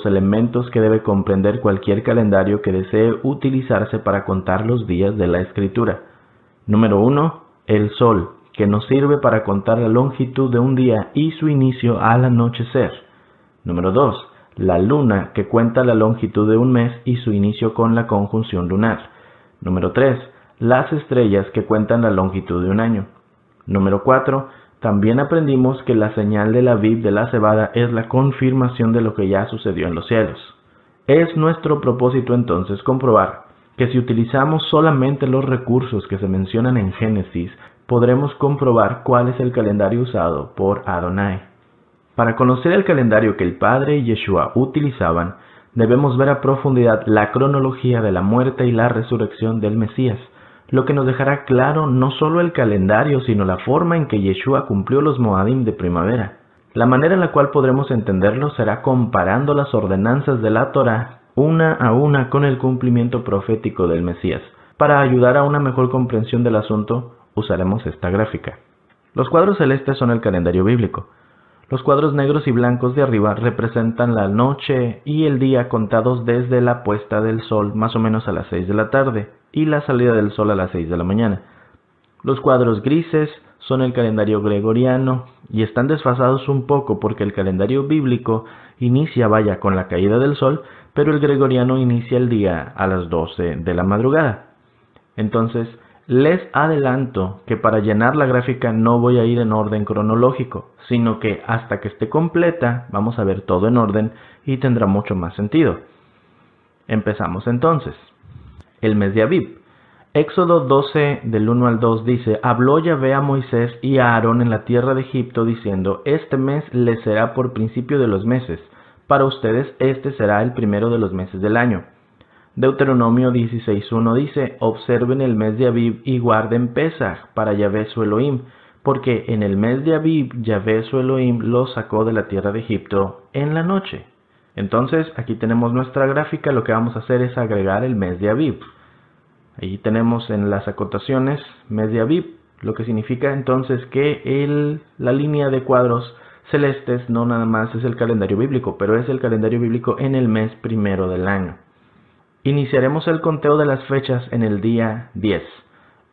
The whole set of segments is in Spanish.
elementos que debe comprender cualquier calendario que desee utilizarse para contar los días de la Escritura. Número 1. El Sol, que nos sirve para contar la longitud de un día y su inicio al anochecer. Número 2. La Luna, que cuenta la longitud de un mes y su inicio con la conjunción lunar. Número 3. Las estrellas, que cuentan la longitud de un año. Número 4. También aprendimos que la señal del Aviv de la cebada es la confirmación de lo que ya sucedió en los cielos. Es nuestro propósito entonces comprobar que si utilizamos solamente los recursos que se mencionan en Génesis, podremos comprobar cuál es el calendario usado por Adonai. Para conocer el calendario que el Padre y Yeshua utilizaban, debemos ver a profundidad la cronología de la muerte y la resurrección del Mesías, lo que nos dejará claro no solo el calendario, sino la forma en que Yeshua cumplió los Moadim de primavera. La manera en la cual podremos entenderlo será comparando las ordenanzas de la Torá una a una con el cumplimiento profético del Mesías. Para ayudar a una mejor comprensión del asunto, usaremos esta gráfica. Los cuadros celestes son el calendario bíblico. Los cuadros negros y blancos de arriba representan la noche y el día contados desde la puesta del sol más o menos a las 6 de la tarde y la salida del sol a las 6 de la mañana. Los cuadros grises son el calendario gregoriano y están desfasados un poco porque el calendario bíblico inicia con la caída del sol, pero el gregoriano inicia el día a las 12 de la madrugada. Entonces, les adelanto que para llenar la gráfica no voy a ir en orden cronológico, sino que hasta que esté completa vamos a ver todo en orden y tendrá mucho más sentido. Empezamos entonces. El mes de Aviv. Éxodo 12 del 1 al 2 dice: Habló Yahvé a Moisés y a Aarón en la tierra de Egipto diciendo: Este mes les será por principio de los meses. Para ustedes este será el primero de los meses del año. Deuteronomio 16:1 dice: Observen el mes de Aviv y guarden Pesaj para Yahvé su Elohim, porque en el mes de Aviv Yahvé su Elohim los sacó de la tierra de Egipto en la noche. Entonces aquí tenemos nuestra gráfica. Lo que vamos a hacer es agregar el mes de Aviv. Ahí tenemos en las acotaciones mes de Aviv, lo que significa entonces que la línea de cuadros celestes no nada más es el calendario bíblico, pero es el calendario bíblico en el mes primero del año. Iniciaremos el conteo de las fechas en el día 10.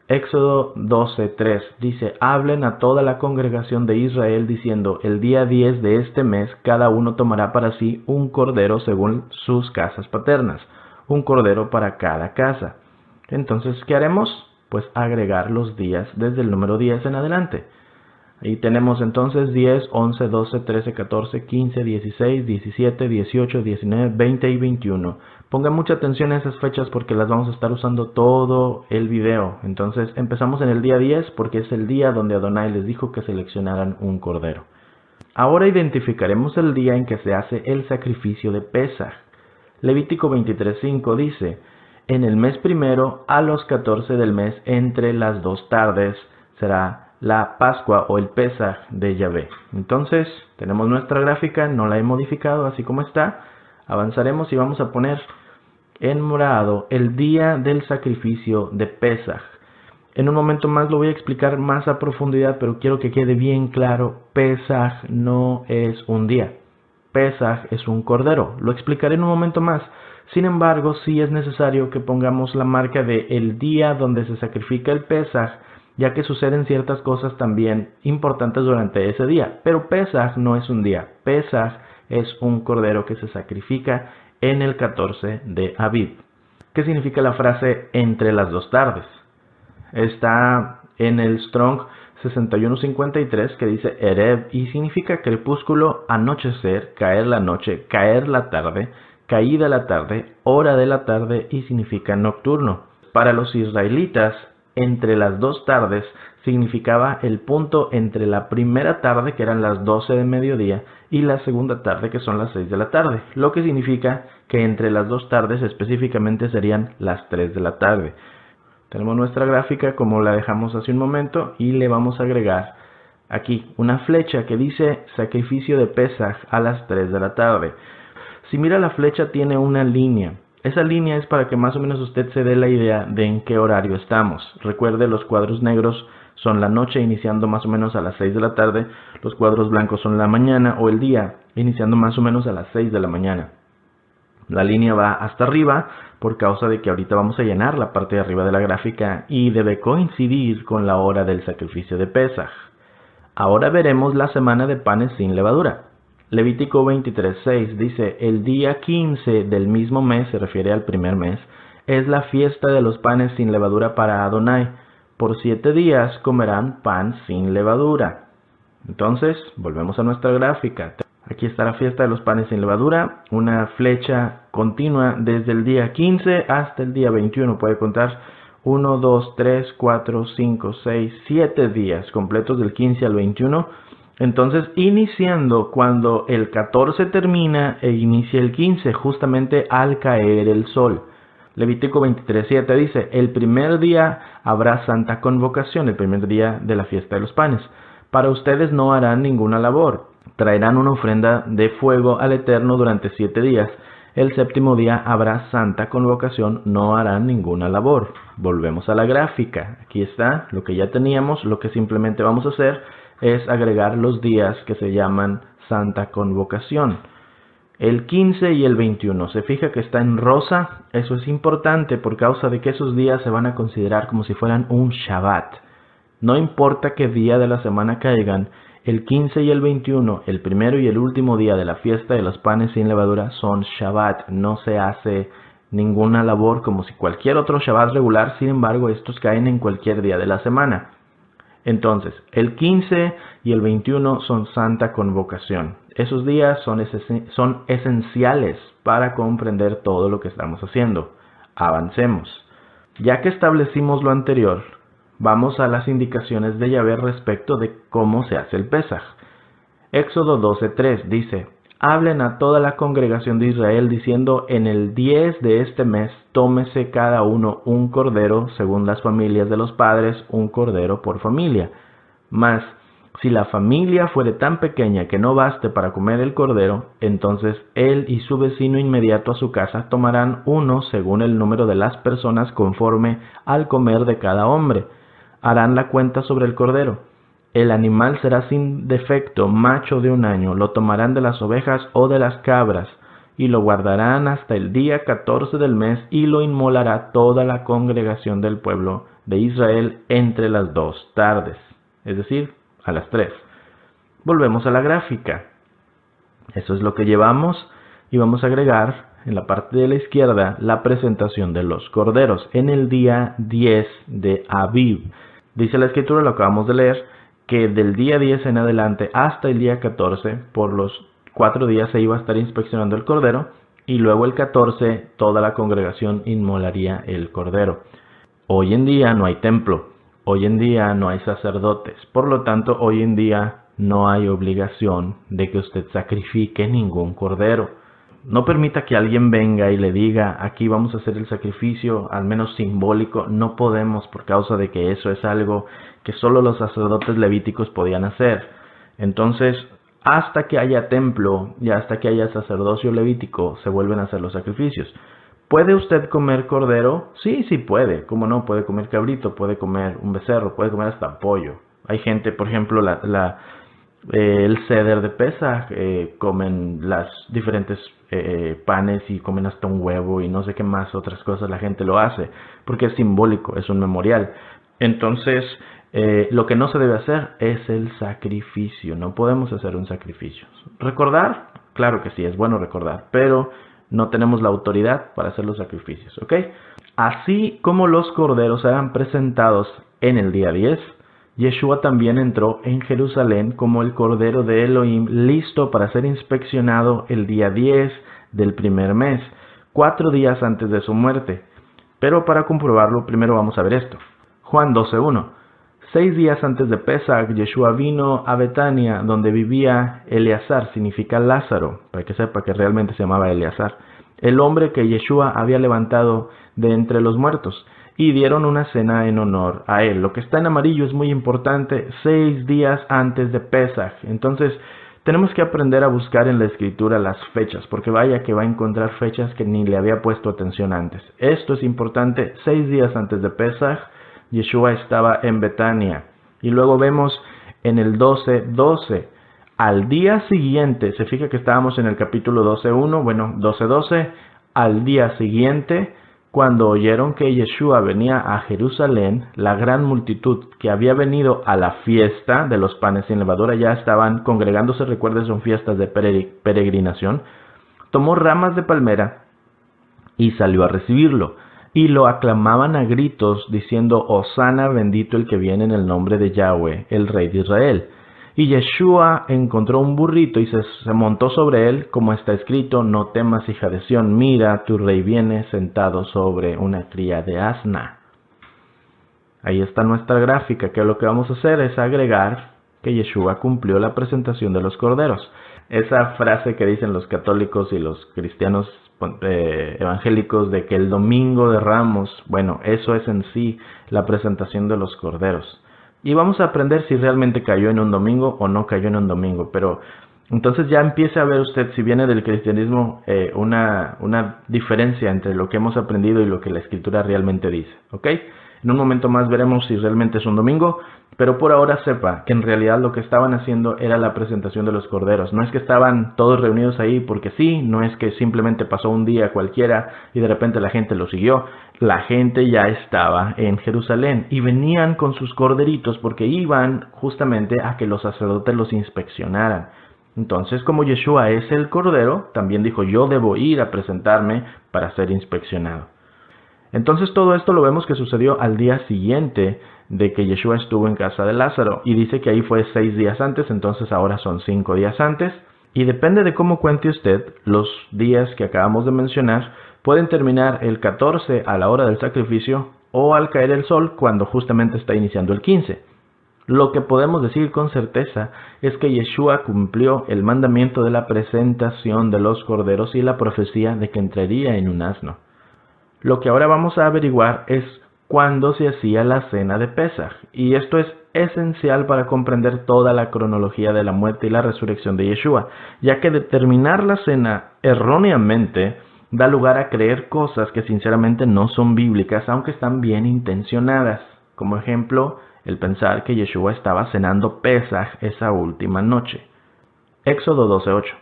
Éxodo 12:3 dice: Hablen a toda la congregación de Israel diciendo: El día 10 de este mes cada uno tomará para sí un cordero según sus casas paternas, un cordero para cada casa. Entonces, ¿qué haremos? Pues agregar los días desde el número 10 en adelante. Ahí tenemos entonces 10, 11, 12, 13, 14, 15, 16, 17, 18, 19, 20 y 21. Pongan mucha atención a esas fechas porque las vamos a estar usando todo el video. Entonces empezamos en el día 10 porque es el día donde Adonai les dijo que seleccionaran un cordero. Ahora identificaremos el día en que se hace el sacrificio de Pesaj. Levítico 23:5 dice: En el mes primero, a los 14 del mes, entre las 2 tardes, será la Pascua o el Pesaj de Yahvé. Entonces, tenemos nuestra gráfica, no la he modificado, así como está. Avanzaremos y vamos a poner en morado el día del sacrificio de Pesaj. En un momento más lo voy a explicar más a profundidad, pero quiero que quede bien claro: Pesaj no es un día. Pesaj es un cordero. Lo explicaré en un momento más. Sin embargo, sí es necesario que pongamos la marca de el día donde se sacrifica el Pesaj, ya que suceden ciertas cosas también importantes durante ese día. Pero Pesaj no es un día. Pesaj es un cordero que se sacrifica en el 14 de Aviv. ¿Qué significa la frase entre las 2 tardes? Está en el Strong 6153 que dice Erev y significa crepúsculo, anochecer, caer la noche, caer la tarde, caída la tarde, hora de la tarde y significa nocturno. Para los israelitas, entre las 2 tardes significaba el punto entre la primera tarde, que eran las 12 de mediodía, y la segunda tarde, que son las 6 de la tarde, lo que significa que entre las 2 tardes específicamente serían las 3 de la tarde. Tenemos nuestra gráfica como la dejamos hace un momento y le vamos a agregar aquí una flecha que dice sacrificio de Pesaj a las 3 de la tarde. Si mira la flecha tiene una línea. Esa línea es para que más o menos usted se dé la idea de en qué horario estamos. Recuerde, los cuadros negros son la noche iniciando más o menos a las 6 de la tarde. Los cuadros blancos son la mañana o el día iniciando más o menos a las 6 de la mañana. La línea va hasta arriba por causa de que ahorita vamos a llenar la parte de arriba de la gráfica y debe coincidir con la hora del sacrificio de Pesaj. Ahora veremos la semana de panes sin levadura. Levítico 23:6 dice: el día 15 del mismo mes, se refiere al primer mes, es la fiesta de los panes sin levadura para Adonai. Por 7 días comerán pan sin levadura. Entonces, volvemos a nuestra gráfica. Aquí está la fiesta de los panes sin levadura, una flecha continua desde el día 15 hasta el día 21. Puede contar 1, 2, 3, 4, 5, 6, 7 días completos del 15 al 21. Entonces, iniciando cuando el 14 termina e inicia el 15, justamente al caer el sol. Levítico 23:7 dice: el primer día habrá santa convocación, el primer día de la fiesta de los panes. Para ustedes no harán ninguna labor. Traerán una ofrenda de fuego al Eterno durante 7 días. El séptimo día habrá santa convocación, no harán ninguna labor. Volvemos a la gráfica. Aquí está lo que ya teníamos. Lo que simplemente vamos a hacer es agregar los días que se llaman santa convocación. El 15 y el 21. Se fija que está en rosa. Eso es importante por causa de que esos días se van a considerar como si fueran un Shabbat. No importa qué día de la semana caigan, el 15 y el 21, el primero y el último día de la fiesta de los panes sin levadura, son Shabbat. No se hace ninguna labor como si cualquier otro Shabbat regular. Sin embargo, estos caen en cualquier día de la semana. Entonces, el 15 y el 21 son santa convocación. Esos días son esenciales para comprender todo lo que estamos haciendo. Avancemos. Ya que establecimos lo anterior, vamos a las indicaciones de Yahvé respecto de cómo se hace el Pesaj. Éxodo 12:3 dice: hablen a toda la congregación de Israel diciendo: en el 10 de este mes tómese cada uno un cordero según las familias de los padres, un cordero por familia. Mas si la familia fuere tan pequeña que no baste para comer el cordero, entonces él y su vecino inmediato a su casa tomarán uno según el número de las personas conforme al comer de cada hombre. Harán la cuenta sobre el cordero. El animal será sin defecto, macho de 1 año. Lo tomarán de las ovejas o de las cabras y lo guardarán hasta el día 14 del mes y lo inmolará toda la congregación del pueblo de Israel entre las 2 tardes, es decir, a las 3. Volvemos a la gráfica. Eso es lo que llevamos y vamos a agregar en la parte de la izquierda la presentación de los corderos en el día 10 de Aviv. Dice la escritura, lo acabamos de leer, que del día 10 en adelante hasta el día 14, por los 4 días se iba a estar inspeccionando el cordero y luego el 14 toda la congregación inmolaría el cordero. Hoy en día no hay templo, hoy en día no hay sacerdotes, por lo tanto hoy en día no hay obligación de que usted sacrifique ningún cordero. No permita que alguien venga y le diga: aquí vamos a hacer el sacrificio, al menos simbólico. No podemos, por causa de que eso es algo que solo los sacerdotes levíticos podían hacer. Entonces, hasta que haya templo y hasta que haya sacerdocio levítico, se vuelven a hacer los sacrificios. ¿Puede usted comer cordero? Sí, sí puede. ¿Cómo no? Puede comer cabrito, puede comer un becerro, puede comer hasta pollo. Hay gente, por ejemplo, el ceder de Pesaj, comen las diferentes panes y comen hasta un huevo y no sé qué más otras cosas. La gente lo hace porque es simbólico, es un memorial. Entonces, lo que no se debe hacer es el sacrificio. No podemos hacer un sacrificio. ¿Recordar? Claro que sí, es bueno recordar, pero no tenemos la autoridad para hacer los sacrificios, ¿ok? Así como los corderos eran presentados en el día 10, Yeshua también entró en Jerusalén como el Cordero de Elohim, listo para ser inspeccionado el día 10 del primer mes, 4 días antes de su muerte. Pero para comprobarlo, primero vamos a ver esto. Juan 12:1. 6 días antes de Pesaj, Yeshua vino a Betania, donde vivía Eleazar, significa Lázaro, para que sepa que realmente se llamaba Eleazar, el hombre que Yeshua había levantado de entre los muertos. Y dieron una cena en honor a él. Lo que está en amarillo es muy importante, 6 días antes de Pesaj. Entonces, tenemos que aprender a buscar en la escritura las fechas, porque vaya que va a encontrar fechas que ni le había puesto atención antes. Esto es importante, 6 días antes de Pesaj, Yeshua estaba en Betania. Y luego vemos en el 12:12, al día siguiente, se fija que estábamos en el capítulo 12:1, bueno, 12:12, Al día siguiente, cuando oyeron que Yeshua venía a Jerusalén, la gran multitud que había venido a la fiesta de los panes sin levadura ya estaban congregándose. Recuerden, son fiestas de peregrinación. Tomó ramas de palmera y salió a recibirlo, y lo aclamaban a gritos, diciendo: Hosana, bendito el que viene en el nombre de Yahweh, el Rey de Israel. Y Yeshua encontró un burrito y se montó sobre él, como está escrito: No temas, hija de Sión, mira, tu rey viene sentado sobre una cría de asna. Ahí está nuestra gráfica, que lo que vamos a hacer es agregar que Yeshua cumplió la presentación de los corderos. Esa frase que dicen los católicos y los cristianos evangélicos de que el domingo de Ramos, bueno, eso es en sí la presentación de los corderos. Y vamos a aprender si realmente cayó en un domingo o no cayó en un domingo. Pero entonces ya empiece a ver usted, si viene del cristianismo, una diferencia entre lo que hemos aprendido y lo que la Escritura realmente dice. ¿Ok? En un momento más veremos si realmente es un domingo, pero por ahora sepa que en realidad lo que estaban haciendo era la presentación de los corderos. No es que estaban todos reunidos ahí porque sí, no es que simplemente pasó un día cualquiera y de repente la gente lo siguió. La gente ya estaba en Jerusalén y venían con sus corderitos porque iban justamente a que los sacerdotes los inspeccionaran. Entonces, como Yeshua es el cordero, también dijo: yo debo ir a presentarme para ser inspeccionado. Entonces todo esto lo vemos que sucedió al día siguiente de que Yeshua estuvo en casa de Lázaro, y dice que ahí fue 6 días antes, entonces ahora son 5 días antes, y depende de cómo cuente usted, los días que acabamos de mencionar pueden terminar el 14 a la hora del sacrificio o al caer el sol cuando justamente está iniciando el 15. Lo que podemos decir con certeza es que Yeshua cumplió el mandamiento de la presentación de los corderos y la profecía de que entraría en un asno. Lo que ahora vamos a averiguar es cuándo se hacía la cena de Pesaj, y esto es esencial para comprender toda la cronología de la muerte y la resurrección de Yeshua, ya que determinar la cena erróneamente da lugar a creer cosas que sinceramente no son bíblicas, aunque están bien intencionadas. Como ejemplo, el pensar que Yeshua estaba cenando Pesaj esa última noche. Éxodo 12:8.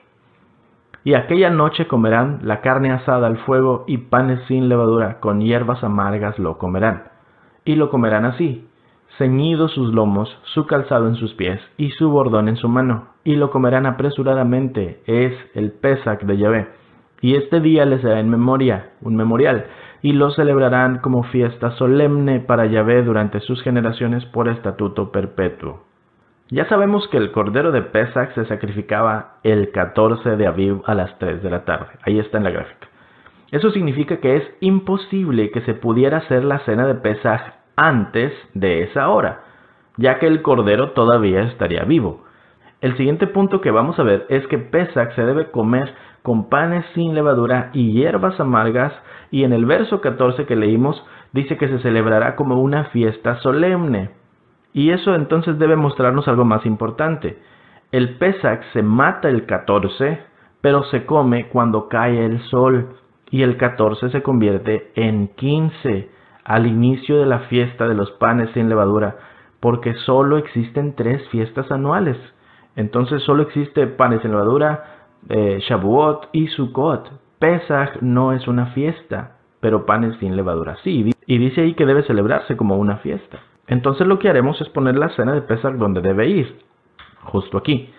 Y aquella noche comerán la carne asada al fuego y panes sin levadura, con hierbas amargas lo comerán. Y lo comerán así: ceñidos sus lomos, su calzado en sus pies y su bordón en su mano. Y lo comerán apresuradamente, es el Pesaj de Yahvé. Y este día les será en memoria, un memorial, y lo celebrarán como fiesta solemne para Yahvé durante sus generaciones por estatuto perpetuo. Ya sabemos que el cordero de Pesaj se sacrificaba el 14 de Aviv a las 3 de la tarde. Ahí está en la gráfica. Eso significa que es imposible que se pudiera hacer la cena de Pesaj antes de esa hora, ya que el cordero todavía estaría vivo. El siguiente punto que vamos a ver es que Pesaj se debe comer con panes sin levadura y hierbas amargas, y en el verso 14 que leímos dice que se celebrará como una fiesta solemne. Y eso entonces debe mostrarnos algo más importante. El Pesaj se mata el 14, pero se come cuando cae el sol, y el 14 se convierte en 15, al inicio de la fiesta de los panes sin levadura, porque solo existen 3 fiestas anuales. Entonces solo existe panes sin levadura, Shavuot y Sukkot. Pesaj no es una fiesta, pero panes sin levadura sí, y dice ahí que debe celebrarse como una fiesta. Entonces lo que haremos es poner la cena de Pesaj donde debe ir, justo aquí.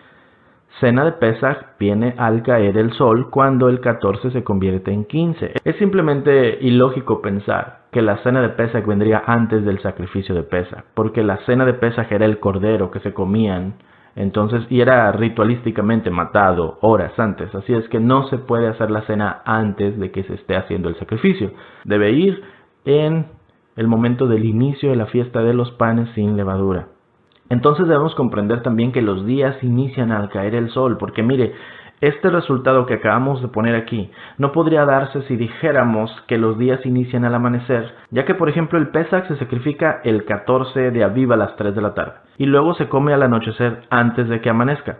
Cena de Pesaj viene al caer el sol cuando el 14 se convierte en 15. Es simplemente ilógico pensar que la cena de Pesaj vendría antes del sacrificio de Pesaj, porque la cena de Pesaj era el cordero que se comían, entonces, y era ritualísticamente matado horas antes, así es que no se puede hacer la cena antes de que se esté haciendo el sacrificio. Debe ir en el momento del inicio de la fiesta de los panes sin levadura. Entonces debemos comprender también que los días inician al caer el sol, porque mire, este resultado que acabamos de poner aquí no podría darse si dijéramos que los días inician al amanecer, ya que por ejemplo el Pesaj se sacrifica el 14 de Aviv a las 3 de la tarde, y luego se come al anochecer antes de que amanezca.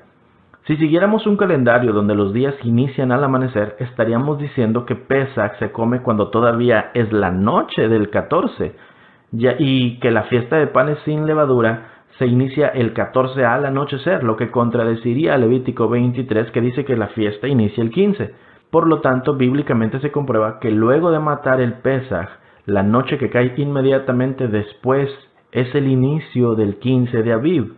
Si siguiéramos un calendario donde los días inician al amanecer, estaríamos diciendo que Pesaj se come cuando todavía es la noche del 14, y que la fiesta de panes sin levadura se inicia el 14 al anochecer, lo que contradeciría a Levítico 23, que dice que la fiesta inicia el 15. Por lo tanto, bíblicamente se comprueba que luego de matar el Pesaj, la noche que cae inmediatamente después es el inicio del 15 de Aviv.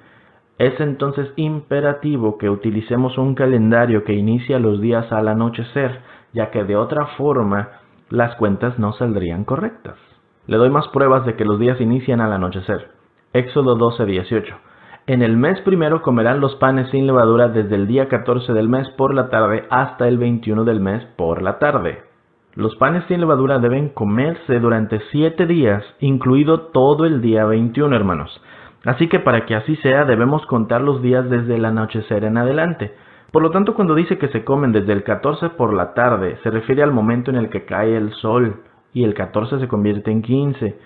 Es entonces imperativo que utilicemos un calendario que inicia los días al anochecer, ya que de otra forma las cuentas no saldrían correctas. Le doy más pruebas de que los días inician al anochecer. Éxodo 12:18. En el mes primero comerán los panes sin levadura desde el día 14 del mes por la tarde hasta el 21 del mes por la tarde. Los panes sin levadura deben comerse durante 7 días, incluido todo el día 21, hermanos. Así que para que así sea, debemos contar los días desde el anochecer en adelante. Por lo tanto, cuando dice que se comen desde el 14 por la tarde, se refiere al momento en el que cae el sol, y el 14 se convierte en 15.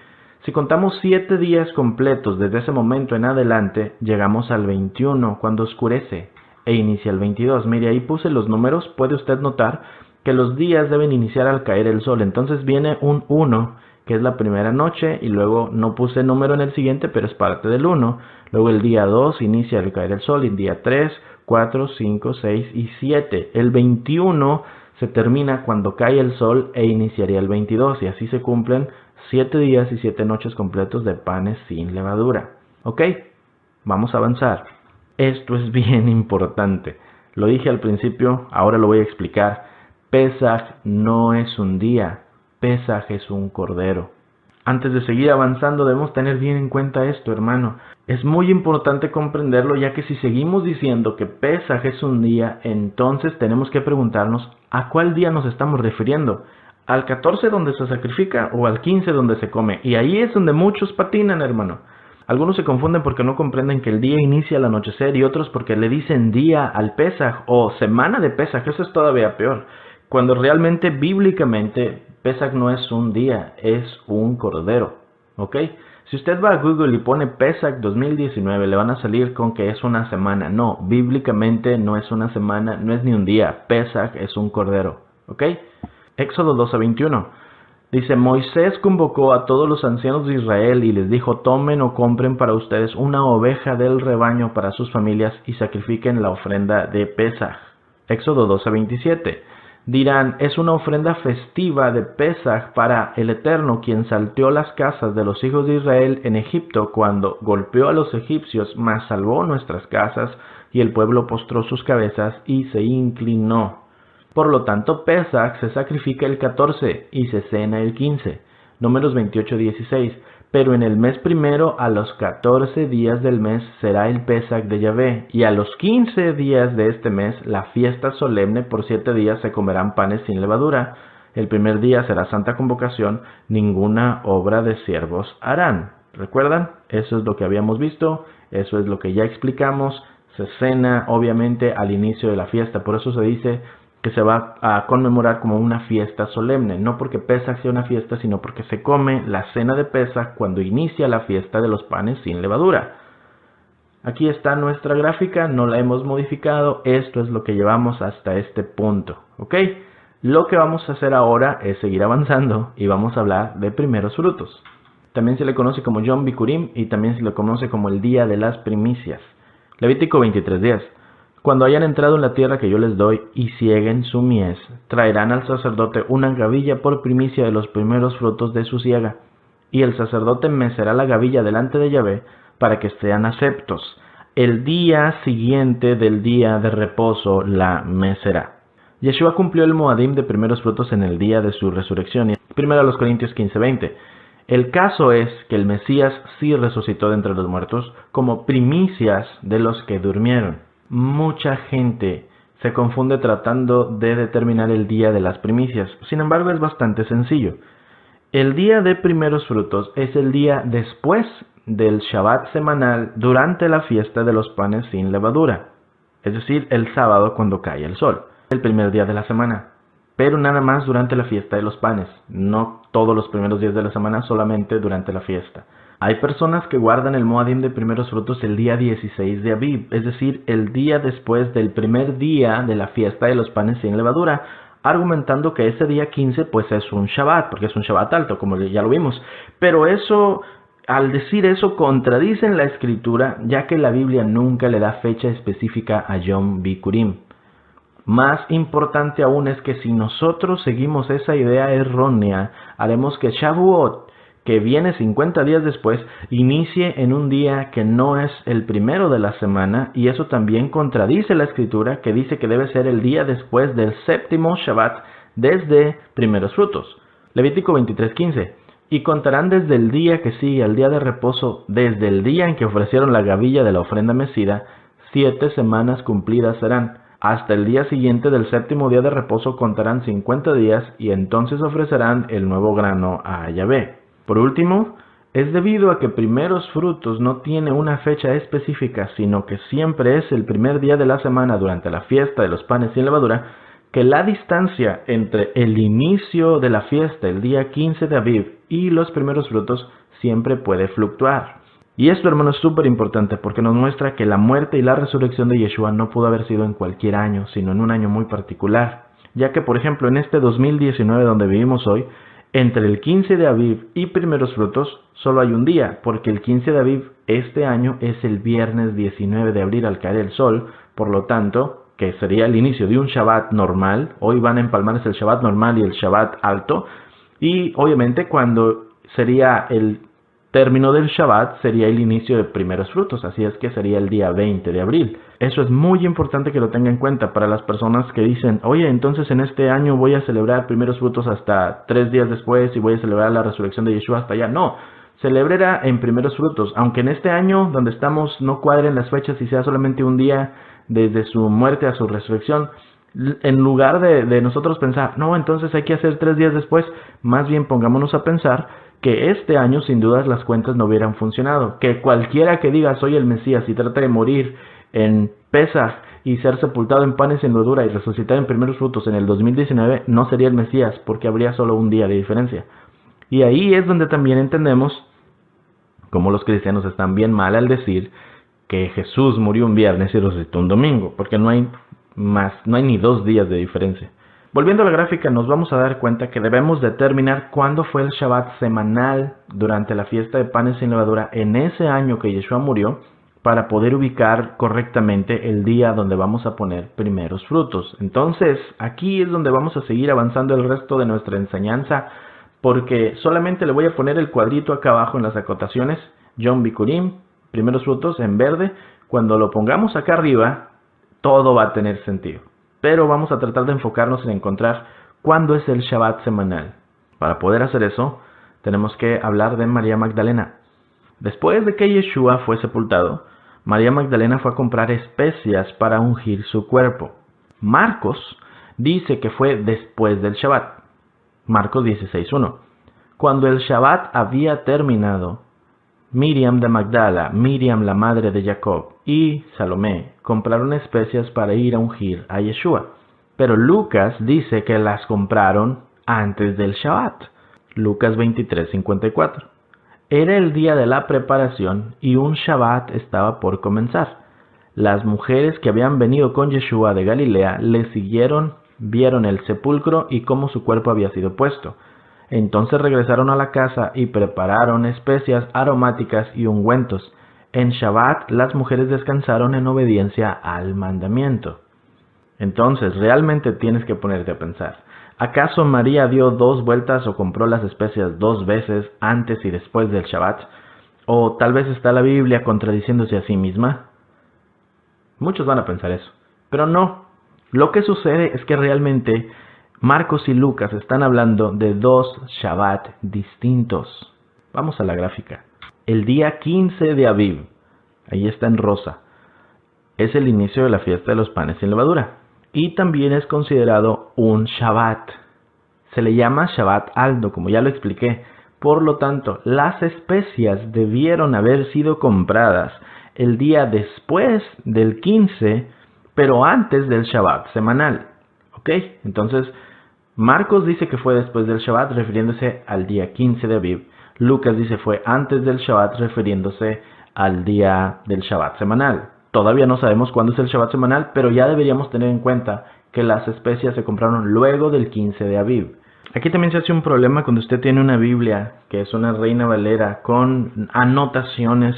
Si contamos 7 días completos desde ese momento en adelante, llegamos al 21 cuando oscurece e inicia el 22. Mire, ahí puse los números, puede usted notar que los días deben iniciar al caer el sol. Entonces viene un 1, que es la primera noche, y luego no puse número en el siguiente, pero es parte del 1. Luego el día 2 inicia al caer el sol, y el día 3, 4, 5, 6 y 7. El 21 se termina cuando cae el sol e iniciaría el 22, y así se cumplen 7 días y 7 noches completos de panes sin levadura. ¿Ok? Vamos a avanzar. Esto es bien importante. Lo dije al principio, ahora lo voy a explicar. Pesaj no es un día, Pesaj es un cordero. Antes de seguir avanzando debemos tener bien en cuenta esto, hermano. Es muy importante comprenderlo, ya que si seguimos diciendo que Pesaj es un día, entonces tenemos que preguntarnos ¿a cuál día nos estamos refiriendo? ¿Al 14 donde se sacrifica o al 15 donde se come? Y ahí es donde muchos patinan, hermano. Algunos se confunden porque no comprenden que el día inicia al anochecer, y otros porque le dicen día al Pesaj o semana de Pesaj. Eso es todavía peor. Cuando realmente, bíblicamente, Pesaj no es un día, es un cordero. ¿Ok? Si usted va a Google y pone Pesaj 2019, le van a salir con que es una semana. No, bíblicamente no es una semana, no es ni un día. Pesaj es un cordero. ¿Ok? Éxodo 12:21. Dice, Moisés convocó a todos los ancianos de Israel y les dijo, tomen o compren para ustedes una oveja del rebaño para sus familias y sacrifiquen la ofrenda de Pesaj. Éxodo 12:27. Dirán, es una ofrenda festiva de Pesaj para el Eterno, quien salteó las casas de los hijos de Israel en Egipto cuando golpeó a los egipcios, mas salvó nuestras casas, y el pueblo postró sus cabezas y se inclinó. Por lo tanto, Pesaj se sacrifica el 14 y se cena el 15. Números 28:16. Pero en el mes primero, a los 14 días del mes, será el Pesaj de Yahvé, y a los 15 días de este mes, la fiesta solemne, por 7 días se comerán panes sin levadura. El primer día será santa convocación, ninguna obra de siervos harán. ¿Recuerdan? Eso es lo que habíamos visto, eso es lo que ya explicamos. Se cena, obviamente, al inicio de la fiesta, por eso se dice que se va a conmemorar como una fiesta solemne, no porque Pesaj sea una fiesta, sino porque se come la cena de Pesaj cuando inicia la fiesta de los panes sin levadura. Aquí está nuestra gráfica, no la hemos modificado, esto es lo que llevamos hasta este punto, ¿ok? Lo que vamos a hacer ahora es seguir avanzando y vamos a hablar de primeros frutos. También se le conoce como Yom Bikurim y también se le conoce como el día de las primicias. Levítico 23:10. Cuando hayan entrado en la tierra que yo les doy y sieguen su mies, traerán al sacerdote una gavilla por primicia de los primeros frutos de su siega, y el sacerdote mecerá la gavilla delante de Yahvé para que sean aceptos. El día siguiente del día de reposo la mecerá. Yeshua cumplió el Moadim de primeros frutos en el día de su resurrección. 1 Corintios 15:20. El caso es que el Mesías sí resucitó de entre los muertos como primicias de los que durmieron. Mucha gente se confunde tratando de determinar el día de las primicias. Sin embargo, es bastante sencillo. El día de primeros frutos es el día después del Shabbat semanal durante la fiesta de los panes sin levadura. Es decir, el sábado cuando cae el sol. El primer día de la semana. Pero nada más durante la fiesta de los panes. No todos los primeros días de la semana, solamente durante la fiesta. Hay personas que guardan el Moadim de primeros frutos el día 16 de Aviv, es decir, el día después del primer día de la fiesta de los panes sin levadura, argumentando que ese día 15 pues es un Shabbat, porque es un Shabbat alto, como ya lo vimos. Pero eso, al decir eso, contradicen la Escritura, ya que la Biblia nunca le da fecha específica a Yom Bikurim. Más importante aún es que si nosotros seguimos esa idea errónea, haremos que Shavuot, que viene 50 días después, inicie en un día que no es el primero de la semana, y eso también contradice la Escritura, que dice que debe ser el día después del séptimo Shabbat desde primeros frutos. Levítico 23:15. Y contarán desde el día que sigue al día de reposo, desde el día en que ofrecieron la gavilla de la ofrenda mecida, 7 semanas cumplidas serán. Hasta el día siguiente del séptimo día de reposo contarán 50 días, y entonces ofrecerán el nuevo grano a Yahvé. Por último, es debido a que primeros frutos no tiene una fecha específica, sino que siempre es el primer día de la semana durante la fiesta de los panes sin levadura, que la distancia entre el inicio de la fiesta, el día 15 de Aviv, y los primeros frutos siempre puede fluctuar. Y esto, hermano, es súper importante porque nos muestra que la muerte y la resurrección de Yeshua no pudo haber sido en cualquier año, sino en un año muy particular. Ya que, por ejemplo, en este 2019 donde vivimos hoy, entre el 15 de Aviv y primeros frutos solo hay un día, porque el 15 de Aviv este año es el viernes 19 de abril al caer el sol, por lo tanto, que sería el inicio de un Shabbat normal. Hoy van a empalmarse el Shabbat normal y el Shabbat alto, y obviamente cuando sería el término del Shabbat sería el inicio de primeros frutos, así es que sería el día 20 de abril. Eso es muy importante que lo tenga en cuenta para las personas que dicen, oye, entonces en este año voy a celebrar primeros frutos hasta 3 días después y voy a celebrar la resurrección de Yeshua hasta allá. No, celebrará en primeros frutos, aunque en este año donde estamos no cuadren las fechas y sea solamente un día desde su muerte a su resurrección. En lugar de nosotros pensar, no, entonces hay que hacer 3 días después, más bien pongámonos a pensar que este año sin dudas las cuentas no hubieran funcionado, que cualquiera que diga soy el Mesías y trate de morir en Pesaj y ser sepultado en panes sin levadura y resucitar en primeros frutos en el 2019 no sería el Mesías, porque habría solo un día de diferencia. Y ahí es donde también entendemos cómo los cristianos están bien mal al decir que Jesús murió un viernes y resucitó un domingo, porque no hay ni 2 días de diferencia. Volviendo a la gráfica, nos vamos a dar cuenta que debemos determinar cuándo fue el Shabbat semanal durante la fiesta de panes sin levadura en ese año que Yeshua murió, para poder ubicar correctamente el día donde vamos a poner primeros frutos. Entonces, aquí es donde vamos a seguir avanzando el resto de nuestra enseñanza, porque solamente le voy a poner el cuadrito acá abajo en las acotaciones, Yom Bikurim, primeros frutos en verde. Cuando lo pongamos acá arriba, todo va a tener sentido. Pero vamos a tratar de enfocarnos en encontrar cuándo es el Shabbat semanal. Para poder hacer eso, tenemos que hablar de María Magdalena. Después de que Yeshua fue sepultado, María Magdalena fue a comprar especias para ungir su cuerpo. Marcos dice que fue después del Shabbat. Marcos 16:1. Cuando el Shabbat había terminado, Miriam de Magdala, Miriam la madre de Jacob y Salomé compraron especias para ir a ungir a Yeshua. Pero Lucas dice que las compraron antes del Shabbat. Lucas 23:54. Era el día de la preparación y un Shabbat estaba por comenzar. Las mujeres que habían venido con Yeshua de Galilea le siguieron, vieron el sepulcro y cómo su cuerpo había sido puesto. Entonces regresaron a la casa y prepararon especias aromáticas y ungüentos. En Shabbat las mujeres descansaron en obediencia al mandamiento. Entonces realmente tienes que ponerte a pensar. ¿Acaso María dio 2 vueltas o compró las especias 2 veces antes y después del Shabbat? ¿O tal vez está la Biblia contradiciéndose a sí misma? Muchos van a pensar eso, pero no. Lo que sucede es que realmente Marcos y Lucas están hablando de 2 Shabbat distintos. Vamos a la gráfica. El día 15 de Aviv, ahí está en rosa, es el inicio de la fiesta de los panes sin levadura. Y también es considerado un Shabbat. Se le llama Shabbat alto, como ya lo expliqué. Por lo tanto, las especias debieron haber sido compradas el día después del 15, pero antes del Shabbat semanal. ¿Ok? Entonces, Marcos dice que fue después del Shabbat, refiriéndose al día 15 de Aviv. Lucas dice fue antes del Shabbat, refiriéndose al día del Shabbat semanal. Todavía no sabemos cuándo es el Shabbat semanal, pero ya deberíamos tener en cuenta que las especias se compraron luego del 15 de Aviv. Aquí también se hace un problema cuando usted tiene una Biblia, que es una Reina Valera, con anotaciones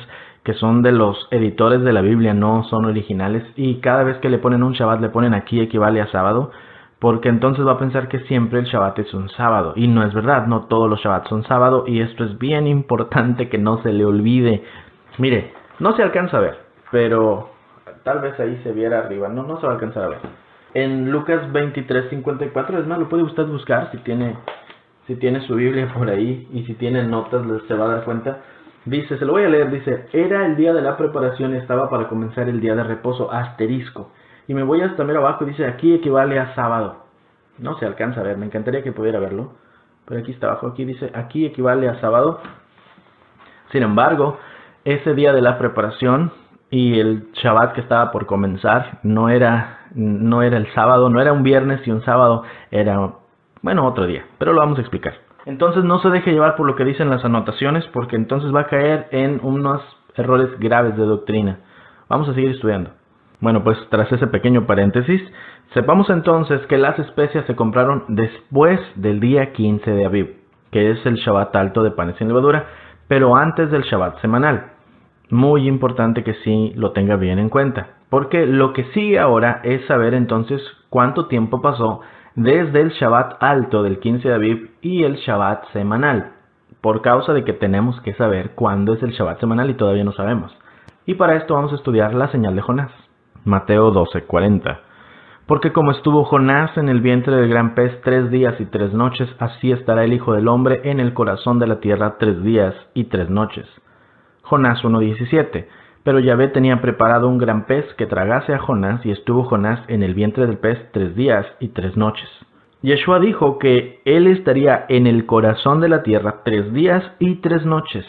que son de los editores de la Biblia, no son originales, y cada vez que le ponen un Shabbat le ponen aquí equivale a sábado, porque entonces va a pensar que siempre el Shabbat es un sábado, y no es verdad, no todos los Shabbats son sábado, y esto es bien importante que no se le olvide. Mire, no se alcanza a ver, pero tal vez ahí se viera arriba, no se va a alcanzar a ver. En Lucas 23:54, es más, lo puede usted buscar si tiene su Biblia por ahí, y si tiene notas se va a dar cuenta. Dice, se lo voy a leer, dice, era el día de la preparación y estaba para comenzar el día de reposo, asterisco. Y me voy hasta mero abajo y dice, aquí equivale a sábado. No se alcanza a ver, me encantaría que pudiera verlo. Pero aquí está abajo, aquí dice, aquí equivale a sábado. Sin embargo, ese día de la preparación y el Shabbat que estaba por comenzar no era el sábado, no era un viernes y un sábado, era, otro día. Pero lo vamos a explicar. Entonces no se deje llevar por lo que dicen las anotaciones, porque entonces va a caer en unos errores graves de doctrina. Vamos a seguir estudiando. Bueno, pues tras ese pequeño paréntesis, sepamos entonces que las especias se compraron después del día 15 de Aviv, que es el Shabbat alto de panes sin levadura, pero antes del Shabbat semanal. Muy importante que sí lo tenga bien en cuenta, porque lo que sigue ahora es saber entonces cuánto tiempo pasó desde el Shabbat alto del 15 de Aviv y el Shabbat semanal, por causa de que tenemos que saber cuándo es el Shabbat semanal y todavía no sabemos. Y para esto vamos a estudiar la señal de Jonás. Mateo 12:40. Porque como estuvo Jonás en el vientre del gran pez 3 días y 3 noches, así estará el Hijo del Hombre en el corazón de la tierra 3 días y 3 noches. Jonás 1:17. Pero Yahvé tenía preparado un gran pez que tragase a Jonás, y estuvo Jonás en el vientre del pez 3 días y 3 noches. Yeshua dijo que él estaría en el corazón de la tierra 3 días y 3 noches.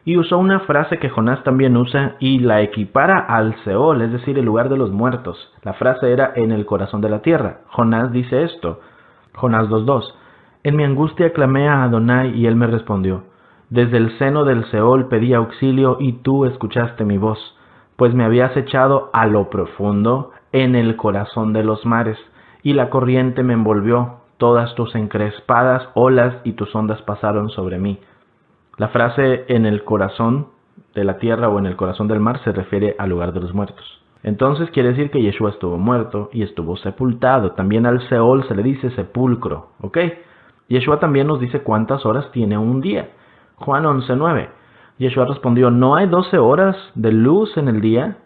Y usó una frase que Jonás también usa y la equipara al Seol, es decir, el lugar de los muertos. La frase era en el corazón de la tierra. Jonás dice esto, Jonás 2:2. En mi angustia clamé a Adonai y él me respondió. Desde el seno del Seol pedí auxilio y tú escuchaste mi voz, pues me habías echado a lo profundo en el corazón de los mares, y la corriente me envolvió, todas tus encrespadas olas y tus ondas pasaron sobre mí. La frase en el corazón de la tierra o en el corazón del mar se refiere al lugar de los muertos. Entonces quiere decir que Yeshua estuvo muerto y estuvo sepultado. También al Seol se le dice sepulcro, ¿ok? Yeshua también nos dice cuántas horas tiene un día. Juan 11:9. Yeshua respondió, ¿no hay 12 horas de luz en el día?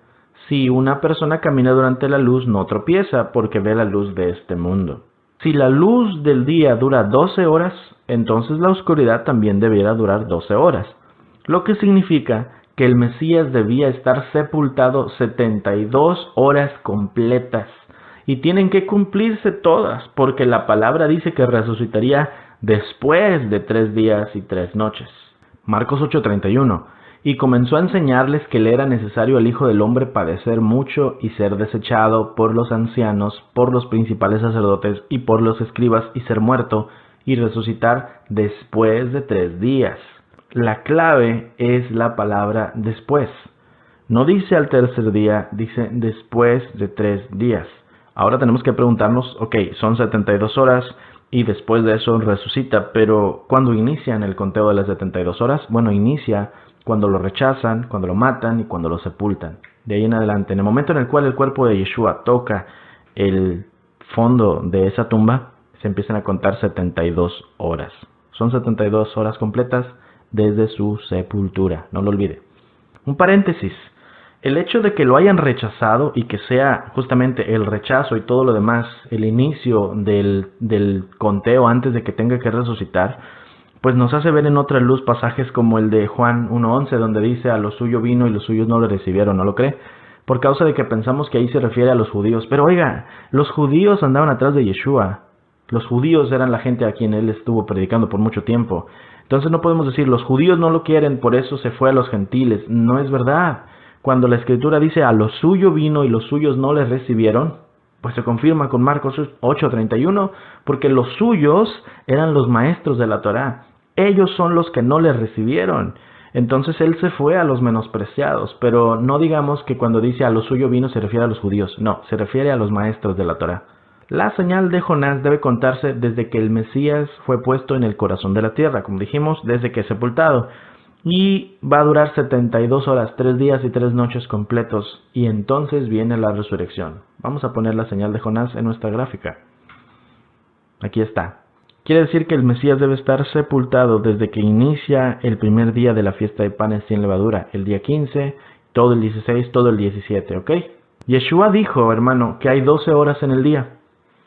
Si una persona camina durante la luz no tropieza porque ve la luz de este mundo. Si la luz del día dura 12 horas, entonces la oscuridad también debiera durar 12 horas. Lo que significa que el Mesías debía estar sepultado 72 horas completas. Y tienen que cumplirse todas, porque la palabra dice que resucitaría después de 3 días y 3 noches. Marcos 8:31. Y comenzó a enseñarles que le era necesario al Hijo del Hombre padecer mucho y ser desechado por los ancianos, por los principales sacerdotes y por los escribas, y ser muerto y resucitar después de 3 días. La clave es la palabra después. No dice al tercer día, dice después de 3 días. Ahora tenemos que preguntarnos, ok, son 72 horas y después de eso resucita, pero ¿cuándo inicia en el conteo de las 72 horas? Bueno, inicia cuando lo rechazan, cuando lo matan y cuando lo sepultan. De ahí en adelante, en el momento en el cual el cuerpo de Yeshua toca el fondo de esa tumba, se empiezan a contar 72 horas. Son 72 horas completas desde su sepultura, no lo olvide. Un paréntesis, el hecho de que lo hayan rechazado y que sea justamente el rechazo y todo lo demás, el inicio del conteo antes de que tenga que resucitar, pues nos hace ver en otra luz pasajes como el de Juan 1:11, donde dice a lo suyo vino y los suyos no le recibieron, ¿no lo cree? Por causa de que pensamos que ahí se refiere a los judíos. Pero oiga, los judíos andaban atrás de Yeshua. Los judíos eran la gente a quien él estuvo predicando por mucho tiempo. Entonces no podemos decir, los judíos no lo quieren, por eso se fue a los gentiles. No es verdad. Cuando la Escritura dice a lo suyo vino y los suyos no le recibieron, pues se confirma con Marcos 8:31, porque los suyos eran los maestros de la Torá. Ellos son los que no le recibieron. Entonces él se fue a los menospreciados, pero no digamos que cuando dice a lo suyo vino se refiere a los judíos. No, se refiere a los maestros de la Torá. La señal de Jonás debe contarse desde que el Mesías fue puesto en el corazón de la tierra, como dijimos, desde que es sepultado. y va a durar 72 horas, 3 días y 3 noches completos, y entonces viene la resurrección. Vamos a poner la señal de Jonás en nuestra gráfica. Aquí está. Quiere decir que el Mesías debe estar sepultado desde que inicia el primer día de la fiesta de panes sin levadura, el día 15, todo el 16, todo el 17, ¿ok? Yeshua dijo, hermano, que hay 12 horas en el día.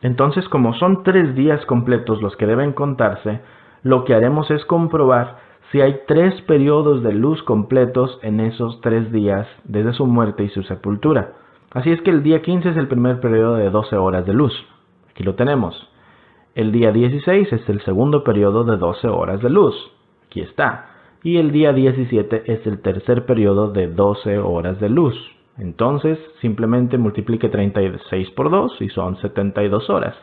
Entonces, como son 3 días completos los que deben contarse, lo que haremos es comprobar si hay 3 periodos de luz completos en esos 3 días desde su muerte y su sepultura. Así es que el día 15 es el primer periodo de 12 horas de luz. Aquí lo tenemos. El día 16 es el segundo periodo de 12 horas de luz. Aquí está. Y el día 17 es el tercer periodo de 12 horas de luz. Entonces, simplemente multiplique 36 por 2 y son 72 horas.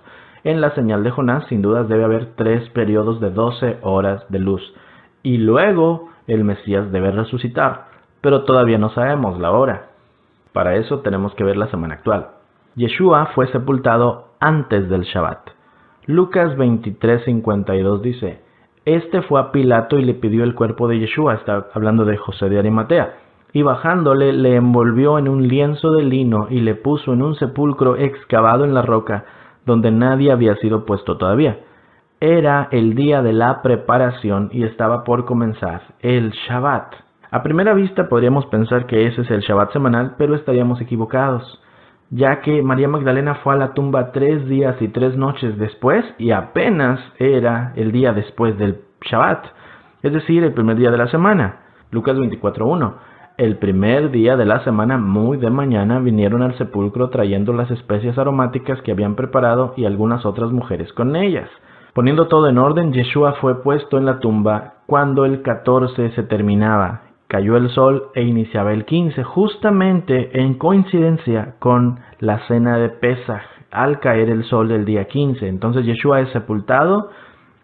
En la señal de Jonás, sin dudas, debe haber 3 periodos de 12 horas de luz. Y luego, el Mesías debe resucitar. Pero todavía no sabemos la hora. Para eso tenemos que ver la semana actual. Yeshua fue sepultado antes del Shabbat. Lucas 23:52 dice, este fue a Pilato y le pidió el cuerpo de Yeshua, está hablando de José de Arimatea, y bajándole le envolvió en un lienzo de lino y le puso en un sepulcro excavado en la roca, donde nadie había sido puesto todavía. Era el día de la preparación y estaba por comenzar el Shabbat. A primera vista podríamos pensar que ese es el Shabbat semanal, pero estaríamos equivocados, ya que María Magdalena fue a la tumba 3 días y 3 noches después y apenas era el día después del Shabbat, es decir, el primer día de la semana. Lucas 24:1. El primer día de la semana, muy de mañana, vinieron al sepulcro trayendo las especias aromáticas que habían preparado y algunas otras mujeres con ellas. Poniendo todo en orden, Yeshua fue puesto en la tumba cuando el 14 se terminaba. Cayó el sol e iniciaba el 15, justamente en coincidencia con la cena de Pesaj, al caer el sol del día 15. Entonces Yeshua es sepultado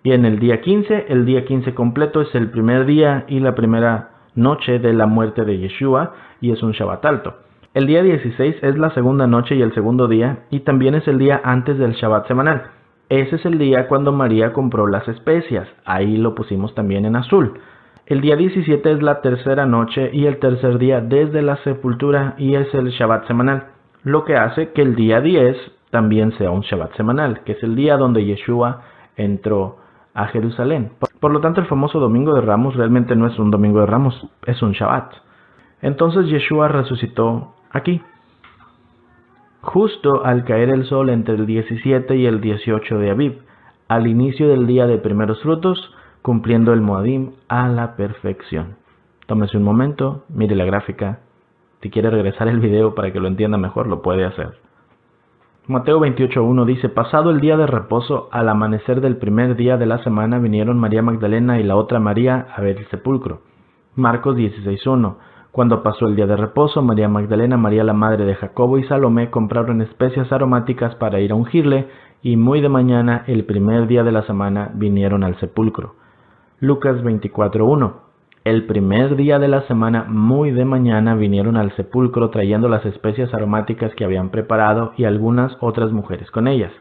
y en el día 15 completo es el primer día y la primera noche de la muerte de Yeshua y es un Shabbat alto. El día 16 es la segunda noche y el segundo día y también es el día antes del Shabbat semanal. Ese es el día cuando María compró las especias, ahí lo pusimos también en azul. El día 17 es la tercera noche y el tercer día desde la sepultura y es el Shabbat semanal, lo que hace que el día 10 también sea un Shabbat semanal, que es el día donde Yeshua entró a Jerusalén. Por lo tanto, el famoso Domingo de Ramos realmente no es un Domingo de Ramos, es un Shabbat. Entonces Yeshua resucitó aquí, justo al caer el sol entre el 17 y el 18 de Aviv, al inicio del día de primeros frutos, cumpliendo el Moadim a la perfección. Tómese un momento, mire la gráfica. Si quiere regresar el video para que lo entienda mejor, lo puede hacer. Mateo 28:1 dice, pasado el día de reposo, al amanecer del primer día de la semana, vinieron María Magdalena y la otra María a ver el sepulcro. Marcos 16:1, cuando pasó el día de reposo, María Magdalena, María la madre de Jacobo y Salomé compraron especias aromáticas para ir a ungirle, y muy de mañana, el primer día de la semana, vinieron al sepulcro. Lucas 24:1. El primer día de la semana, muy de mañana, vinieron al sepulcro trayendo las especias aromáticas que habían preparado y algunas otras mujeres con ellas.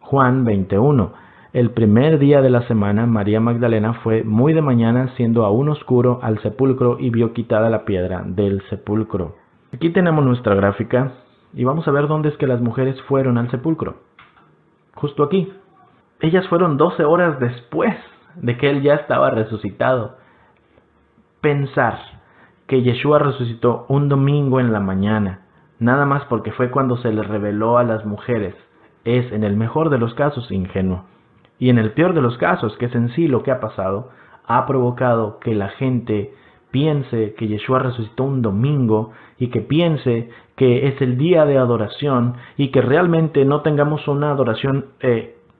Juan 20:1. El primer día de la semana, María Magdalena fue muy de mañana, siendo aún oscuro, al sepulcro y vio quitada la piedra del sepulcro. Aquí tenemos nuestra gráfica y vamos a ver dónde es que las mujeres fueron al sepulcro. Justo aquí. Ellas fueron 12 horas después de que él ya estaba resucitado. Pensar que Yeshua resucitó un domingo en la mañana, nada más porque fue cuando se le reveló a las mujeres, es en el mejor de los casos ingenuo. Y en el peor de los casos, que es en sí lo que ha pasado, ha provocado que la gente piense que Yeshua resucitó un domingo y que piense que es el día de adoración y que realmente no tengamos una adoración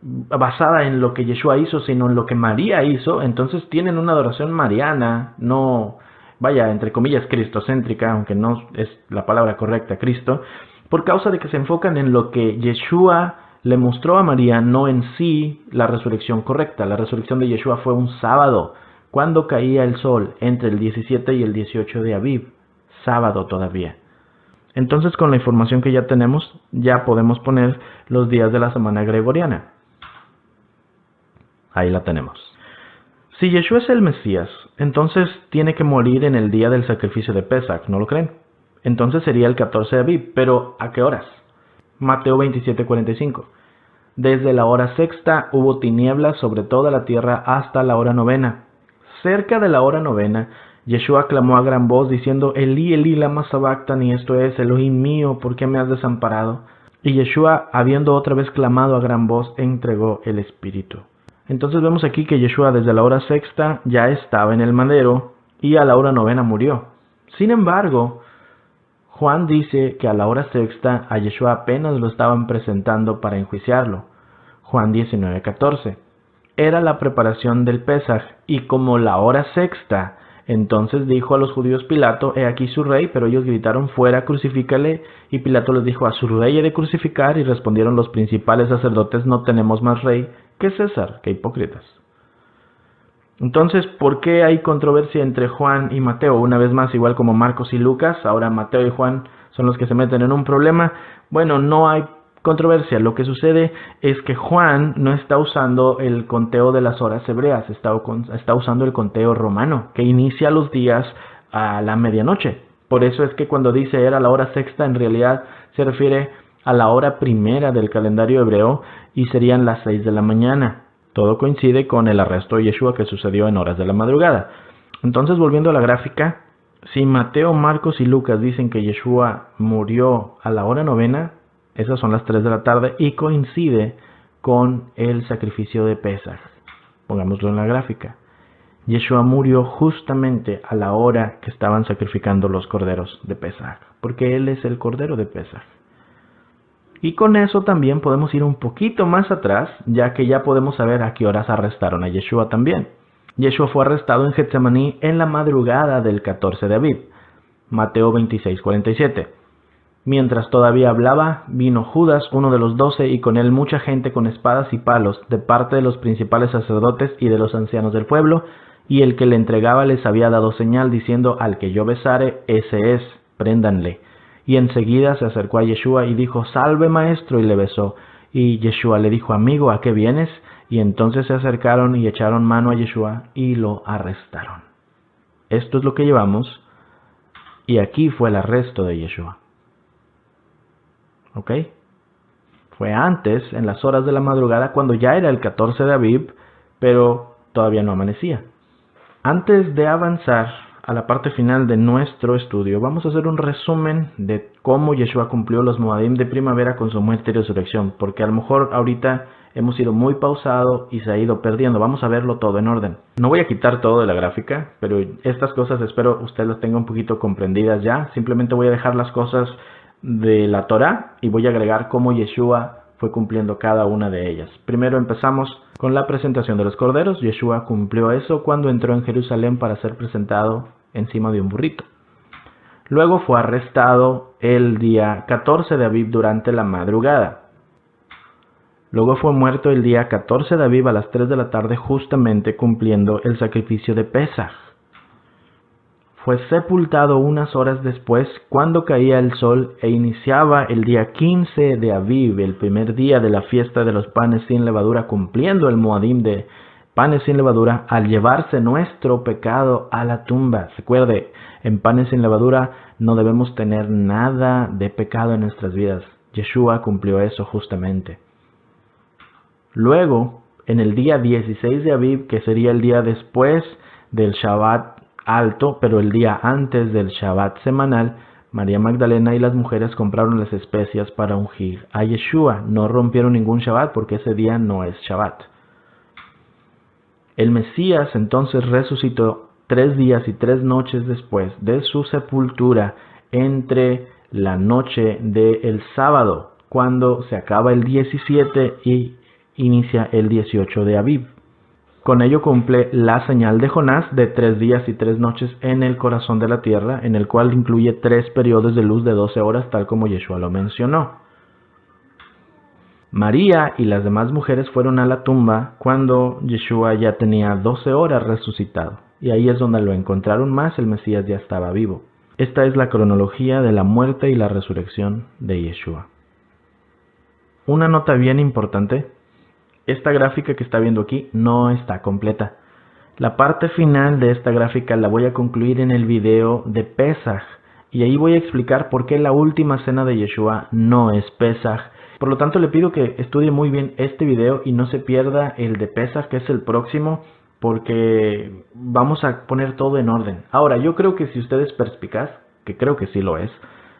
basada en lo que Yeshua hizo, sino en lo que María hizo. Entonces tienen una adoración mariana, no, vaya, entre comillas, cristocéntrica, aunque no es la palabra correcta, Cristo, por causa de que se enfocan en lo que Yeshua le mostró a María, no en sí la resurrección correcta. La resurrección de Yeshua fue un sábado, cuando caía el sol, entre el 17 y el 18 de Aviv, sábado todavía. Entonces, con la información que ya tenemos, ya podemos poner los días de la semana gregoriana. Ahí la tenemos. Si Yeshua es el Mesías, entonces tiene que morir en el día del sacrificio de Pesach, ¿no lo creen? Entonces sería el 14 de Aviv, pero ¿a qué horas? Mateo 27:45. Desde la hora sexta hubo tinieblas sobre toda la tierra hasta la hora novena. Cerca de la hora novena, Yeshua clamó a gran voz diciendo, Elí, Elí, lama sabactani, esto es, Elohim mío, ¿por qué me has desamparado? Y Yeshua, habiendo otra vez clamado a gran voz, entregó el Espíritu. Entonces vemos aquí que Yeshua desde la hora sexta ya estaba en el madero y a la hora novena murió. Sin embargo, Juan dice que a la hora sexta a Yeshua apenas lo estaban presentando para enjuiciarlo. Juan 19:14. Era la preparación del Pesaj, y como la hora sexta, entonces dijo a los judíos Pilato, he aquí su rey, pero ellos gritaron, fuera, crucifícale, y Pilato les dijo, a su rey he de crucificar, y respondieron los principales sacerdotes, no tenemos más rey que César. ¡Qué hipócritas! Entonces, ¿por qué hay controversia entre Juan y Mateo? Una vez más, igual como Marcos y Lucas, ahora Mateo y Juan son los que se meten en un problema. Bueno, no hay controversia. Lo que sucede es que Juan no está usando el conteo de las horas hebreas, está usando el conteo romano, que inicia los días a la medianoche. Por eso es que cuando dice era la hora sexta, en realidad se refiere a la hora primera del calendario hebreo y serían las 6 de la mañana. Todo coincide con el arresto de Yeshua que sucedió en horas de la madrugada. Entonces, volviendo a la gráfica, si Mateo, Marcos y Lucas dicen que Yeshua murió a la hora novena, esas son las 3 de la tarde y coincide con el sacrificio de Pesaj. Pongámoslo en la gráfica. Yeshua murió justamente a la hora que estaban sacrificando los corderos de Pesaj, porque Él es el cordero de Pesaj. Y con eso también podemos ir un poquito más atrás, ya que ya podemos saber a qué horas arrestaron a Yeshua también. Yeshua fue arrestado en Getsemaní en la madrugada del 14 de Aviv. Mateo 26:47. Mientras todavía hablaba, vino Judas, uno de los 12, y con él mucha gente con espadas y palos, de parte de los principales sacerdotes y de los ancianos del pueblo, y el que le entregaba les había dado señal, diciendo, al que yo besare, ese es, préndanle. Y enseguida se acercó a Yeshua y dijo, salve maestro, y le besó. Y Yeshua le dijo, amigo, ¿a qué vienes? Y entonces se acercaron y echaron mano a Yeshua y lo arrestaron. Esto es lo que llevamos, y aquí fue el arresto de Yeshua. ¿Ok? Fue antes, en las horas de la madrugada, cuando ya era el 14 de Aviv, pero todavía no amanecía. Antes de avanzar a la parte final de nuestro estudio, vamos a hacer un resumen de cómo Yeshua cumplió los Moadim de primavera con su muerte y resurrección, porque a lo mejor ahorita hemos ido muy pausado y se ha ido perdiendo. Vamos a verlo todo en orden. No voy a quitar todo de la gráfica, pero estas cosas espero usted las tenga un poquito comprendidas ya. Simplemente voy a dejar las cosas de la Torá y voy a agregar cómo Yeshua fue cumpliendo cada una de ellas. Primero empezamos con la presentación de los corderos. Yeshua cumplió eso cuando entró en Jerusalén para ser presentado encima de un burrito. Luego fue arrestado el día 14 de Aviv durante la madrugada. Luego fue muerto el día 14 de Aviv a las 3 de la tarde, justamente cumpliendo el sacrificio de Pesaj. Fue sepultado unas horas después, cuando caía el sol e iniciaba el día 15 de Aviv, el primer día de la fiesta de los panes sin levadura, cumpliendo el Moadim de panes sin levadura, al llevarse nuestro pecado a la tumba. Recuerde, en panes sin levadura no debemos tener nada de pecado en nuestras vidas. Yeshua cumplió eso justamente. Luego, en el día 16 de Aviv, que sería el día después del Shabbat alto, pero el día antes del Shabbat semanal, María Magdalena y las mujeres compraron las especias para ungir a Yeshua. No rompieron ningún Shabbat porque ese día no es Shabbat. El Mesías entonces resucitó 3 días y 3 noches después de su sepultura, entre la noche del sábado, cuando se acaba el 17 y inicia el 18 de Aviv. Con ello cumple la señal de Jonás de 3 días y 3 noches en el corazón de la tierra, en el cual incluye 3 periodos de luz de 12 horas, tal como Yeshua lo mencionó. María y las demás mujeres fueron a la tumba cuando Yeshua ya tenía 12 horas resucitado, y ahí es donde lo encontraron más, el Mesías ya estaba vivo. Esta es la cronología de la muerte y la resurrección de Yeshua. Una nota bien importante. Esta gráfica que está viendo aquí no está completa. La parte final de esta gráfica la voy a concluir en el video de Pesaj, y ahí voy a explicar por qué la última cena de Yeshua no es Pesaj. Por lo tanto, le pido que estudie muy bien este video y no se pierda el de Pesaj, que es el próximo, porque vamos a poner todo en orden. Ahora, yo creo que si usted es perspicaz, que creo que sí lo es,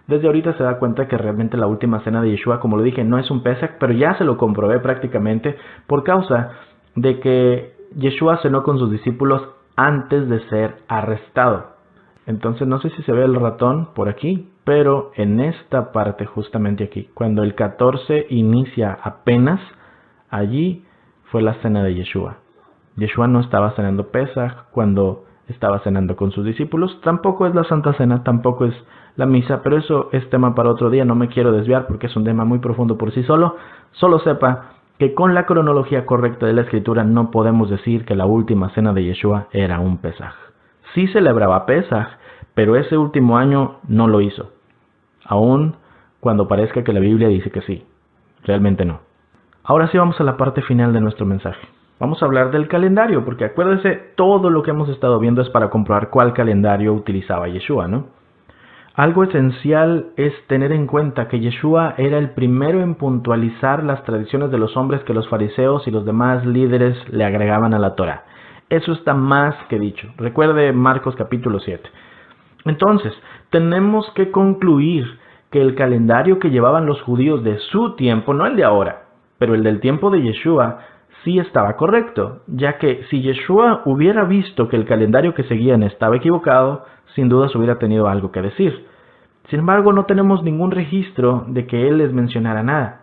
desde ahorita se da cuenta que realmente la última cena de Yeshua, como lo dije, no es un Pesaj, pero ya se lo comprobé prácticamente por causa de que Yeshua cenó con sus discípulos antes de ser arrestado. Entonces no sé si se ve el ratón por aquí, pero en esta parte justamente aquí, cuando el 14 inicia apenas, allí fue la cena de Yeshua. Yeshua no estaba cenando Pesaj cuando estaba cenando con sus discípulos, tampoco es la Santa Cena, tampoco es la misa, pero eso es tema para otro día, no me quiero desviar porque es un tema muy profundo por sí solo. Solo sepa que con la cronología correcta de la Escritura no podemos decir que la última cena de Yeshua era un Pesaj. Sí celebraba Pesaj, pero ese último año no lo hizo, aun cuando parezca que la Biblia dice que sí. Realmente no. Ahora sí vamos a la parte final de nuestro mensaje. Vamos a hablar del calendario, porque acuérdese, todo lo que hemos estado viendo es para comprobar cuál calendario utilizaba Yeshua, ¿no? Algo esencial es tener en cuenta que Yeshua era el primero en puntualizar las tradiciones de los hombres que los fariseos y los demás líderes le agregaban a la Torá. Eso está más que dicho. Recuerde Marcos capítulo 7. Entonces, tenemos que concluir que el calendario que llevaban los judíos de su tiempo, no el de ahora, pero el del tiempo de Yeshua, sí estaba correcto, ya que si Yeshua hubiera visto que el calendario que seguían estaba equivocado, sin duda se hubiera tenido algo que decir. Sin embargo, no tenemos ningún registro de que él les mencionara nada.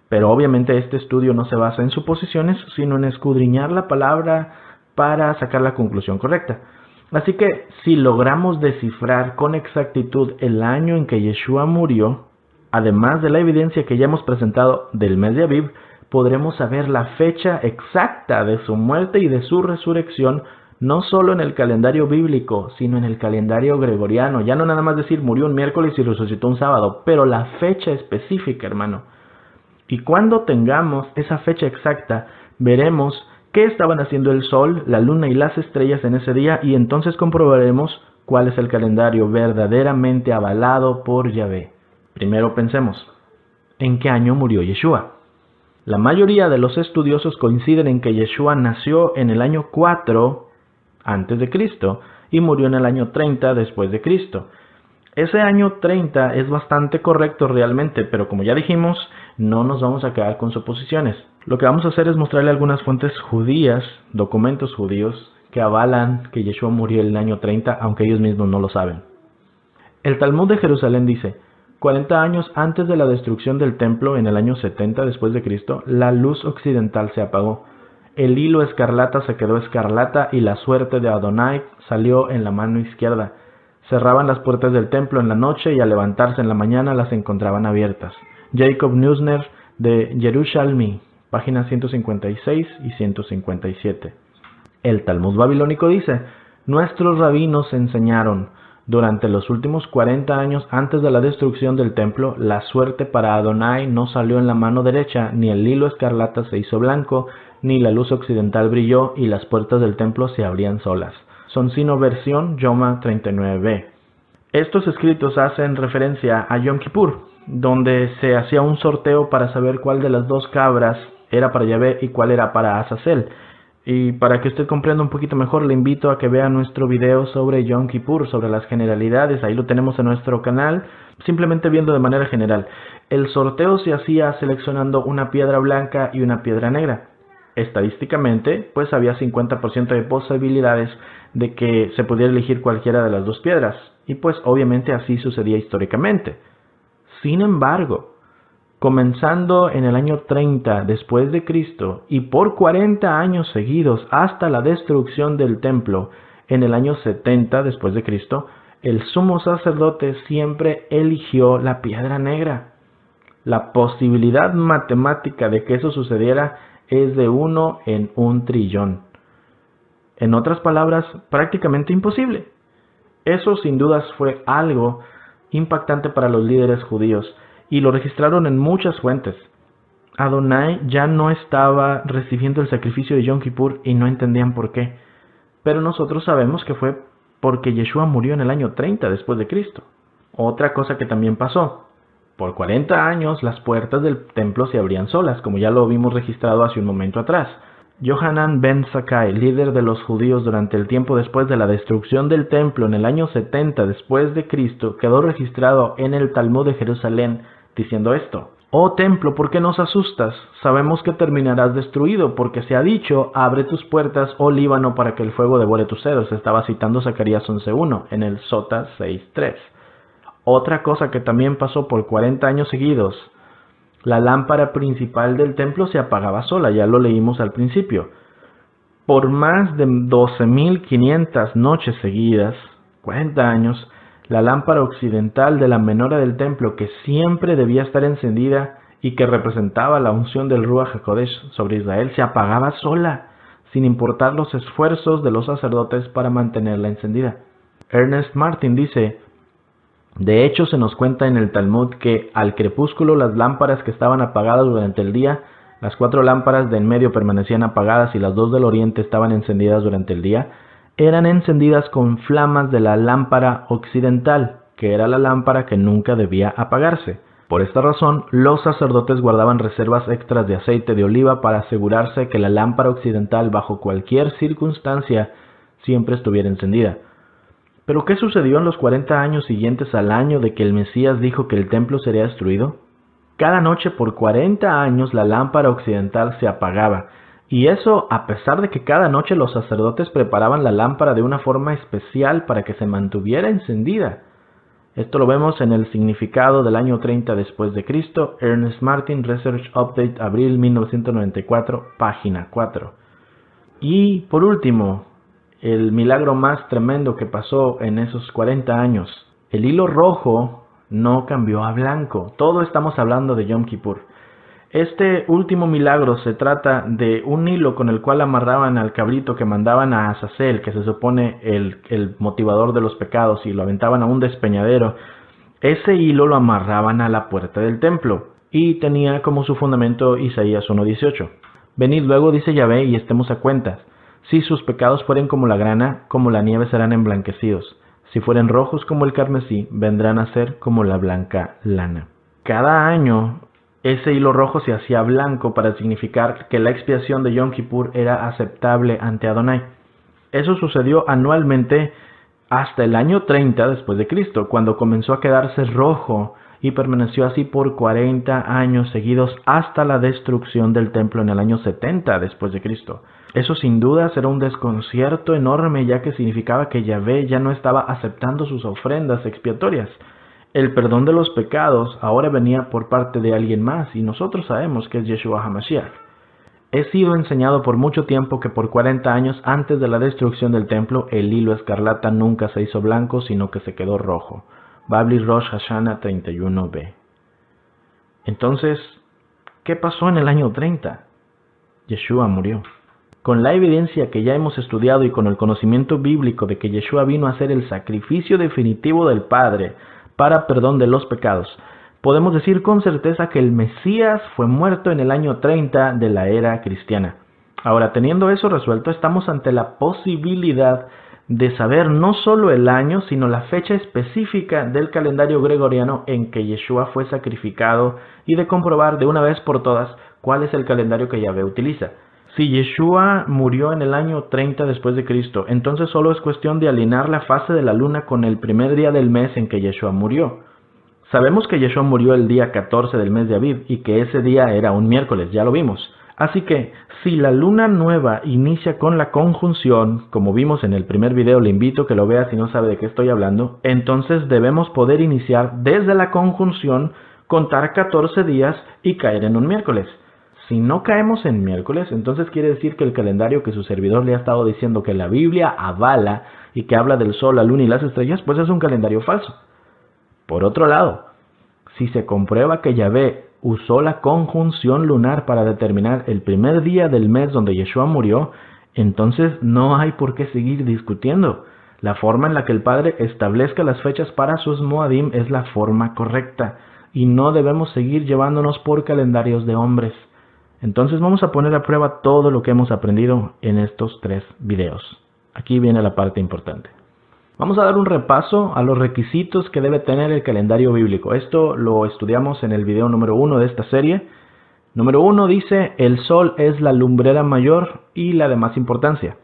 Pero obviamente este estudio no se basa en suposiciones, sino en escudriñar la palabra para sacar la conclusión correcta. Así que si logramos descifrar con exactitud el año en que Yeshua murió, además de la evidencia que ya hemos presentado del mes de Aviv, podremos saber la fecha exacta de su muerte y de su resurrección, no solo en el calendario bíblico, sino en el calendario gregoriano. Ya no nada más decir murió un miércoles y resucitó un sábado, pero la fecha específica, hermano. Y cuando tengamos esa fecha exacta, veremos qué estaban haciendo el sol, la luna y las estrellas en ese día, y entonces comprobaremos cuál es el calendario verdaderamente avalado por Yahvé. Primero pensemos, ¿en qué año murió Yeshua? La mayoría de los estudiosos coinciden en que Yeshua nació en el año 4 antes de Cristo y murió en el año 30 después de Cristo. Ese año 30 es bastante correcto realmente, pero como ya dijimos, no nos vamos a quedar con suposiciones. Lo que vamos a hacer es mostrarle algunas fuentes judías, documentos judíos, que avalan que Yeshua murió en el año 30, aunque ellos mismos no lo saben. El Talmud de Jerusalén dice: 40 años antes de la destrucción del templo, en el año 70 después de Cristo, la luz occidental se apagó. El hilo escarlata se quedó escarlata y la suerte de Adonai salió en la mano izquierda. Cerraban las puertas del templo en la noche y al levantarse en la mañana las encontraban abiertas. Jacob Neusner de Yerushalmi, páginas 156 y 157. El Talmud babilónico dice: nuestros rabinos enseñaron: durante los últimos 40 años antes de la destrucción del templo, la suerte para Adonai no salió en la mano derecha, ni el hilo escarlata se hizo blanco, ni la luz occidental brilló, y las puertas del templo se abrían solas. Sonsino versión Yoma 39b. Estos escritos hacen referencia a Yom Kippur, donde se hacía un sorteo para saber cuál de las dos cabras era para Yahvé y cuál era para Azazel. Y para que usted comprenda un poquito mejor, le invito a que vea nuestro video sobre Yom Kippur, sobre las generalidades. Ahí lo tenemos en nuestro canal, simplemente viendo de manera general. El sorteo se hacía seleccionando una piedra blanca y una piedra negra. Estadísticamente, pues había 50% de posibilidades de que se pudiera elegir cualquiera de las dos piedras. Y pues obviamente así sucedía históricamente. Sin embargo, comenzando en el año 30 después de Cristo y por 40 años seguidos hasta la destrucción del templo en el año 70 después de Cristo, el sumo sacerdote siempre eligió la piedra negra. La posibilidad matemática de que eso sucediera es de 1 en 1 trillón. En otras palabras, prácticamente imposible. Eso sin dudas fue algo impactante para los líderes judíos, y lo registraron en muchas fuentes. Adonai ya no estaba recibiendo el sacrificio de Yom Kippur y no entendían por qué. pero nosotros sabemos que fue porque Yeshua murió en el año 30 después de Cristo. Otra cosa que también pasó, por 40 años las puertas del templo se abrían solas, como ya lo vimos registrado hace un momento atrás. Yohanan ben Zakkai, líder de los judíos durante el tiempo después de la destrucción del templo en el año 70 después de Cristo, quedó registrado en el Talmud de Jerusalén diciendo esto: «Oh templo, ¿por qué nos asustas? Sabemos que terminarás destruido, porque se ha dicho, abre tus puertas, oh Líbano, para que el fuego devore tus cedros». Estaba citando Zacarías 11.1 en el Sota 6.3. Otra cosa que también pasó por 40 años seguidos: la lámpara principal del templo se apagaba sola, ya lo leímos al principio. Por más de 12.500 noches seguidas, 40 años, la lámpara occidental de la menora del templo, que siempre debía estar encendida y que representaba la unción del Ruach HaKodesh sobre Israel, se apagaba sola, sin importar los esfuerzos de los sacerdotes para mantenerla encendida. Ernest Martin dice: «De hecho, se nos cuenta en el Talmud que al crepúsculo las lámparas que estaban apagadas durante el día, las 4 lámparas de en medio permanecían apagadas y las 2 del oriente estaban encendidas durante el día, eran encendidas con flamas de la lámpara occidental, que era la lámpara que nunca debía apagarse. Por esta razón, los sacerdotes guardaban reservas extras de aceite de oliva para asegurarse que la lámpara occidental, bajo cualquier circunstancia, siempre estuviera encendida». ¿Pero qué sucedió en los 40 años siguientes al año de que el Mesías dijo que el templo sería destruido? Cada noche por 40 años la lámpara occidental se apagaba, y eso a pesar de que cada noche los sacerdotes preparaban la lámpara de una forma especial para que se mantuviera encendida. Esto lo vemos en el significado del año 30 después de Cristo, Ernest Martin, Research Update, abril 1994, página 4. Y por último, el milagro más tremendo que pasó en esos 40 años. El hilo rojo no cambió a blanco. Todo estamos hablando de Yom Kippur. Este último milagro se trata de un hilo con el cual amarraban al cabrito que mandaban a Azazel, que se supone el motivador de los pecados, y lo aventaban a un despeñadero. Ese hilo lo amarraban a la puerta del templo y tenía como su fundamento Isaías 1.18. «Venid luego, dice Yahvé, y estemos a cuentas. Si sus pecados fueren como la grana, como la nieve serán emblanquecidos. Si fueren rojos como el carmesí, vendrán a ser como la blanca lana». Cada año ese hilo rojo se hacía blanco para significar que la expiación de Yom Kippur era aceptable ante Adonai. Eso sucedió anualmente hasta el año 30 después de Cristo, cuando comenzó a quedarse rojo y permaneció así por 40 años seguidos hasta la destrucción del templo en el año 70 después de Cristo. Eso sin duda era un desconcierto enorme, ya que significaba que Yahvé ya no estaba aceptando sus ofrendas expiatorias. El perdón de los pecados ahora venía por parte de alguien más, y nosotros sabemos que es Yeshua HaMashiach. He sido enseñado por mucho tiempo que por 40 años antes de la destrucción del templo, el hilo escarlata nunca se hizo blanco, sino que se quedó rojo. Babli Rosh Hashanah 31b. Entonces, ¿qué pasó en el año 30? Yeshua murió. Con la evidencia que ya hemos estudiado y con el conocimiento bíblico de que Yeshua vino a ser el sacrificio definitivo del Padre para perdón de los pecados, podemos decir con certeza que el Mesías fue muerto en el año 30 de la era cristiana. Ahora, teniendo eso resuelto, estamos ante la posibilidad de saber no solo el año, sino la fecha específica del calendario gregoriano en que Yeshua fue sacrificado, y de comprobar de una vez por todas cuál es el calendario que Yahvé utiliza. Si Yeshua murió en el año 30 después de Cristo, entonces solo es cuestión de alinear la fase de la luna con el primer día del mes en que Yeshua murió. Sabemos que Yeshua murió el día 14 del mes de Aviv y que ese día era un miércoles, ya lo vimos. Así que, si la luna nueva inicia con la conjunción, como vimos en el primer video, le invito a que lo vea si no sabe de qué estoy hablando, entonces debemos poder iniciar desde la conjunción, contar 14 días y caer en un miércoles. Si no caemos en miércoles, entonces quiere decir que el calendario que su servidor le ha estado diciendo que la Biblia avala y que habla del sol, la luna y las estrellas, pues es un calendario falso. Por otro lado, si se comprueba que Yahvé usó la conjunción lunar para determinar el primer día del mes donde Yeshua murió, entonces no hay por qué seguir discutiendo. La forma en la que el Padre establezca las fechas para sus Moadim es la forma correcta, y no debemos seguir llevándonos por calendarios de hombres. Entonces vamos a poner a prueba todo lo que hemos aprendido en estos 3 videos. Aquí viene la parte importante. Vamos a dar un repaso a los requisitos que debe tener el calendario bíblico. Esto lo estudiamos en el video número 1 de esta serie. Número 1 dice, el sol es la lumbrera mayor y la de más importancia.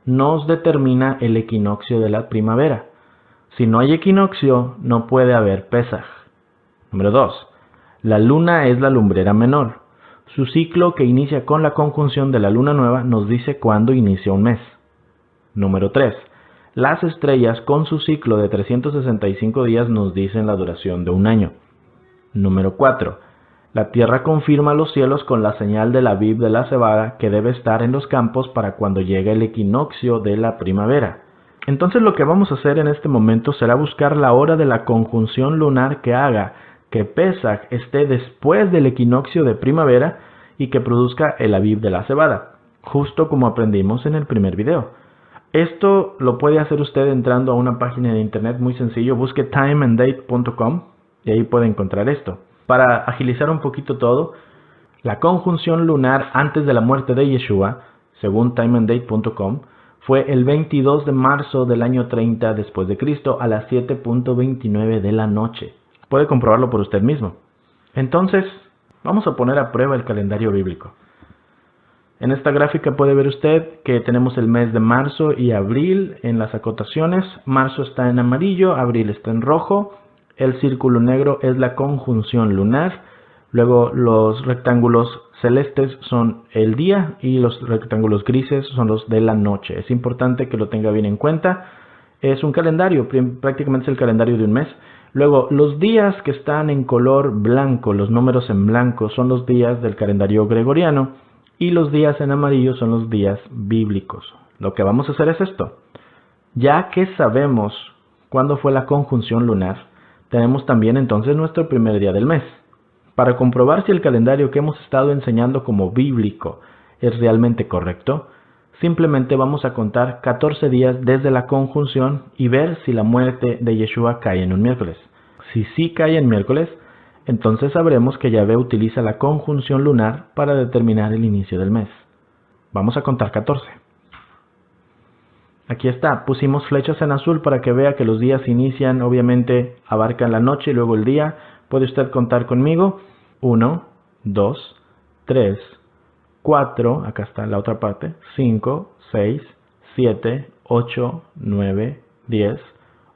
Nos determina el equinoccio de la primavera. Si no hay equinoccio, no puede haber Pesaj. Número 2. La luna es la lumbrera menor. Su ciclo, que inicia con la conjunción de la luna nueva, nos dice cuándo inicia un mes. Número 3. Las estrellas, con su ciclo de 365 días, nos dicen la duración de un año. Número 4. La tierra confirma los cielos con la señal del Aviv de la cebada que debe estar en los campos para cuando llegue el equinoccio de la primavera. Entonces lo que vamos a hacer en este momento será buscar la hora de la conjunción lunar que haga que Pesaj esté después del equinoccio de primavera y que produzca el Aviv de la cebada, justo como aprendimos en el primer video. Esto lo puede hacer usted entrando a una página de internet muy sencillo, busque timeanddate.com y ahí puede encontrar esto. Para agilizar un poquito todo, la conjunción lunar antes de la muerte de Yeshua, según timeanddate.com, fue el 22 de marzo del año 30 después de Cristo a las 7:29 de la noche. Puede comprobarlo por usted mismo. Entonces, vamos a poner a prueba el calendario bíblico. En esta gráfica puede ver usted que tenemos el mes de marzo y abril en las acotaciones. Marzo está en amarillo, abril está en rojo. El círculo negro es la conjunción lunar. Luego los rectángulos celestes son el día y los rectángulos grises son los de la noche. Es importante que lo tenga bien en cuenta. Es un calendario, prácticamente es el calendario de un mes. Luego, los días que están en color blanco, los números en blanco, son los días del calendario gregoriano y los días en amarillo son los días bíblicos. Lo que vamos a hacer es esto. Ya que sabemos cuándo fue la conjunción lunar, tenemos también entonces nuestro primer día del mes. Para comprobar si el calendario que hemos estado enseñando como bíblico es realmente correcto, simplemente vamos a contar 14 días desde la conjunción y ver si la muerte de Yeshua cae en un miércoles. Si sí cae en miércoles, entonces sabremos que Yahvé utiliza la conjunción lunar para determinar el inicio del mes. Vamos a contar 14. Aquí está, pusimos flechas en azul para que vea que los días inician, obviamente abarcan la noche y luego el día. Puede usted contar conmigo. 1, 2, 3, 4, acá está la otra parte, 5, 6, 7, 8, 9, 10,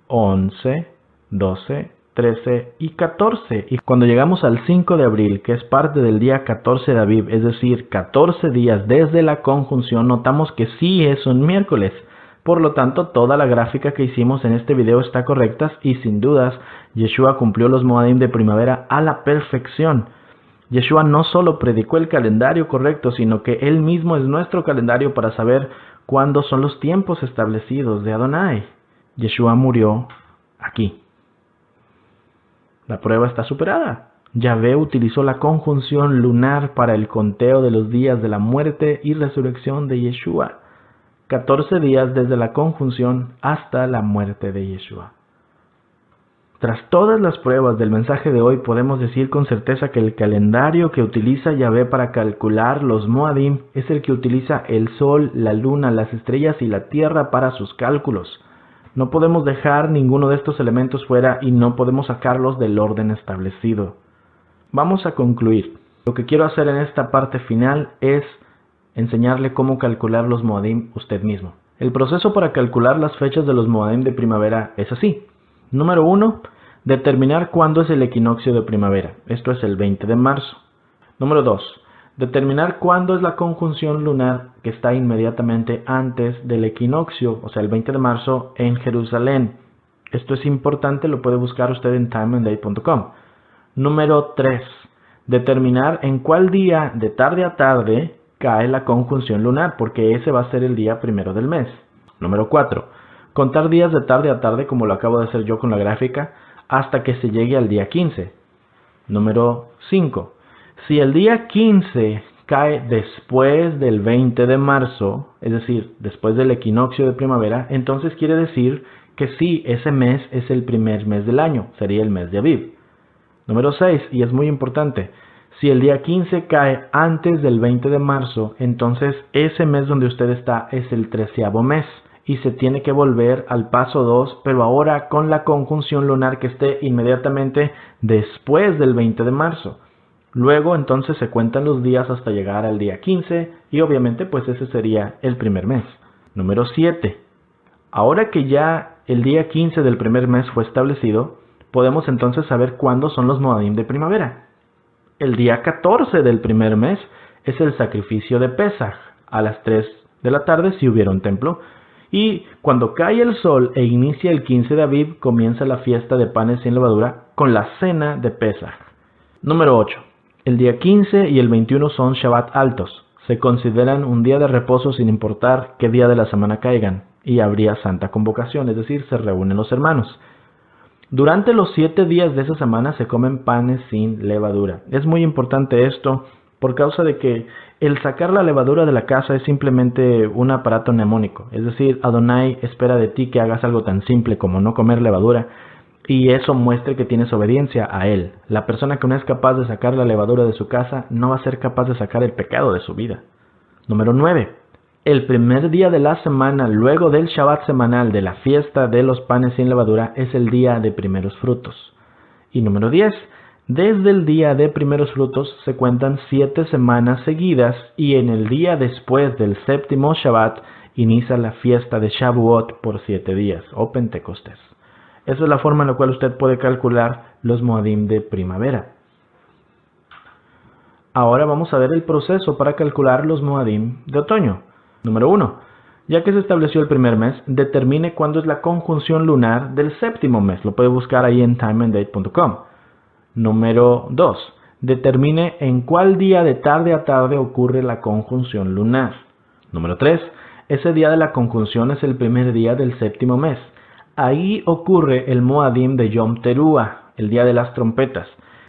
11, 12, 13 y 14. Y cuando llegamos al 5 de abril, que es parte del día 14 de Aviv, es decir, 14 días desde la conjunción, notamos que sí es un miércoles. Por lo tanto, toda la gráfica que hicimos en este video está correcta y sin dudas, Yeshua cumplió los Moadim de primavera a la perfección. Yeshua no solo predicó el calendario correcto, sino que Él mismo es nuestro calendario para saber cuándo son los tiempos establecidos de Adonai. Yeshua murió aquí. La prueba está superada. Yahvé utilizó la conjunción lunar para el conteo de los días de la muerte y resurrección de Yeshua. 14 días desde la conjunción hasta la muerte de Yeshua. Tras todas las pruebas del mensaje de hoy, podemos decir con certeza que el calendario que utiliza Yahvé para calcular los Moadim es el que utiliza el sol, la luna, las estrellas y la tierra para sus cálculos. No podemos dejar ninguno de estos elementos fuera y no podemos sacarlos del orden establecido. Vamos a concluir. Lo que quiero hacer en esta parte final es enseñarle cómo calcular los Moadim usted mismo. El proceso para calcular las fechas de los Moadim de primavera es así. Número 1, determinar cuándo es el equinoccio de primavera. Esto es el 20 de marzo. Número 2, determinar cuándo es la conjunción lunar que está inmediatamente antes del equinoccio, o sea, el 20 de marzo en Jerusalén. Esto es importante, lo puede buscar usted en timeanddate.com. Número 3, determinar en cuál día de tarde a tarde cae la conjunción lunar, porque ese va a ser el día primero del mes. Número 4, contar días de tarde a tarde, como lo acabo de hacer yo con la gráfica, hasta que se llegue al día 15. Número 5, si el día 15 cae después del 20 de marzo, es decir, después del equinoccio de primavera, entonces quiere decir que sí, ese mes es el primer mes del año, sería el mes de Aviv. Número 6, y es muy importante, si el día 15 cae antes del 20 de marzo, entonces ese mes donde usted está es el 13º mes. y se tiene que volver al paso 2, pero ahora con la conjunción lunar que esté inmediatamente después del 20 de marzo. Luego entonces se cuentan los días hasta llegar al día 15 y obviamente pues ese sería el primer mes. Número 7. Ahora que ya el día 15 del primer mes fue establecido, podemos entonces saber cuándo son los Moadim de primavera. El día 14 del primer mes es el sacrificio de Pesaj, a las 3 de la tarde si hubiera un templo. Y cuando cae el sol e inicia el 15 de Aviv, comienza la fiesta de panes sin levadura con la cena de Pesaj. Número 8. El día 15 y el 21 son Shabbat altos. Se consideran un día de reposo sin importar qué día de la semana caigan, y habría santa convocación, es decir, se reúnen los hermanos. Durante los 7 días de esa semana se comen panes sin levadura. Es muy importante esto por causa de que el sacar la levadura de la casa es simplemente un aparato mnemónico. Es decir, Adonai espera de ti que hagas algo tan simple como no comer levadura, y eso muestre que tienes obediencia a Él. La persona que no es capaz de sacar la levadura de su casa no va a ser capaz de sacar el pecado de su vida. Número 9. El primer día de la semana, luego del Shabbat semanal de la fiesta de los panes sin levadura, es el día de primeros frutos. Y número 10. Desde el día de primeros frutos se cuentan 7 semanas seguidas y en el día después del séptimo Shabbat inicia la fiesta de Shavuot por 7 días o Pentecostés. Esa es la forma en la cual usted puede calcular los Moadim de primavera. Ahora vamos a ver el proceso para calcular los Moadim de otoño. Número 1. Ya que se estableció el primer mes, determine cuándo es la conjunción lunar del séptimo mes. Lo puede buscar ahí en timeanddate.com. Número 2. Determine en cuál día de tarde a tarde ocurre la conjunción lunar. Número 3. Ese día de la conjunción es el primer día del séptimo mes. Ahí ocurre el Moadim de Yom Teruah, el día de las trompetas.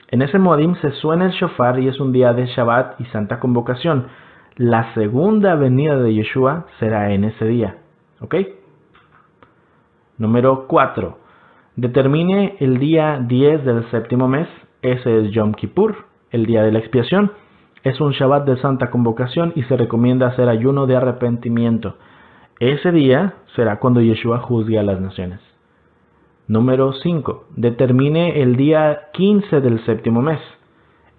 En ese Moadim se suena el shofar y es un día de Shabbat y Santa Convocación. La segunda venida de Yeshua será en ese día. ¿Ok? Número 4. Determine el día 10 del séptimo mes. Ese es Yom Kippur, el día de la expiación. Es un Shabbat de Santa Convocación y se recomienda hacer ayuno de arrepentimiento. Ese día será cuando Yeshua juzgue a las naciones. Número 5. Determine el día 15 del séptimo mes.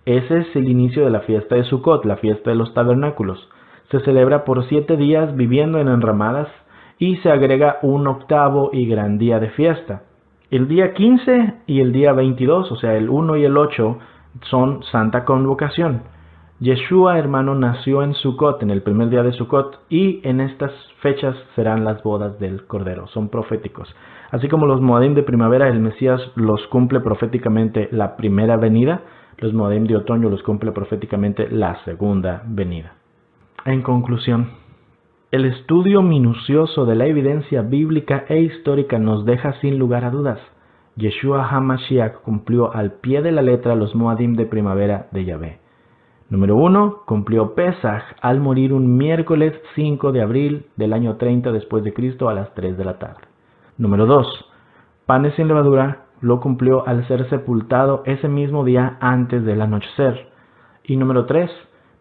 Ese es el inicio de la fiesta de Sukkot, la fiesta de los tabernáculos. Se celebra por 7 días viviendo en enramadas y se agrega un octavo y gran día de fiesta. El día 15 y el día 22, o sea el 1 y el 8, son Santa Convocación. Yeshua, hermano, nació en Sukkot, en el primer día de Sukkot, y en estas fechas serán las bodas del Cordero, son proféticos. Así como los Moadim de primavera, el Mesías los cumple proféticamente la primera venida, los Moadim de otoño los cumple proféticamente la segunda venida. En conclusión, el estudio minucioso de la evidencia bíblica e histórica nos deja sin lugar a dudas. Yeshua HaMashiach cumplió al pie de la letra los Moadim de primavera de Yahvé. Número 1. Cumplió Pesaj al morir un miércoles 5 de abril del año 30 después de Cristo a las 3 de la tarde. Número 2. Panes sin levadura lo cumplió al ser sepultado ese mismo día antes del anochecer. Y número 3.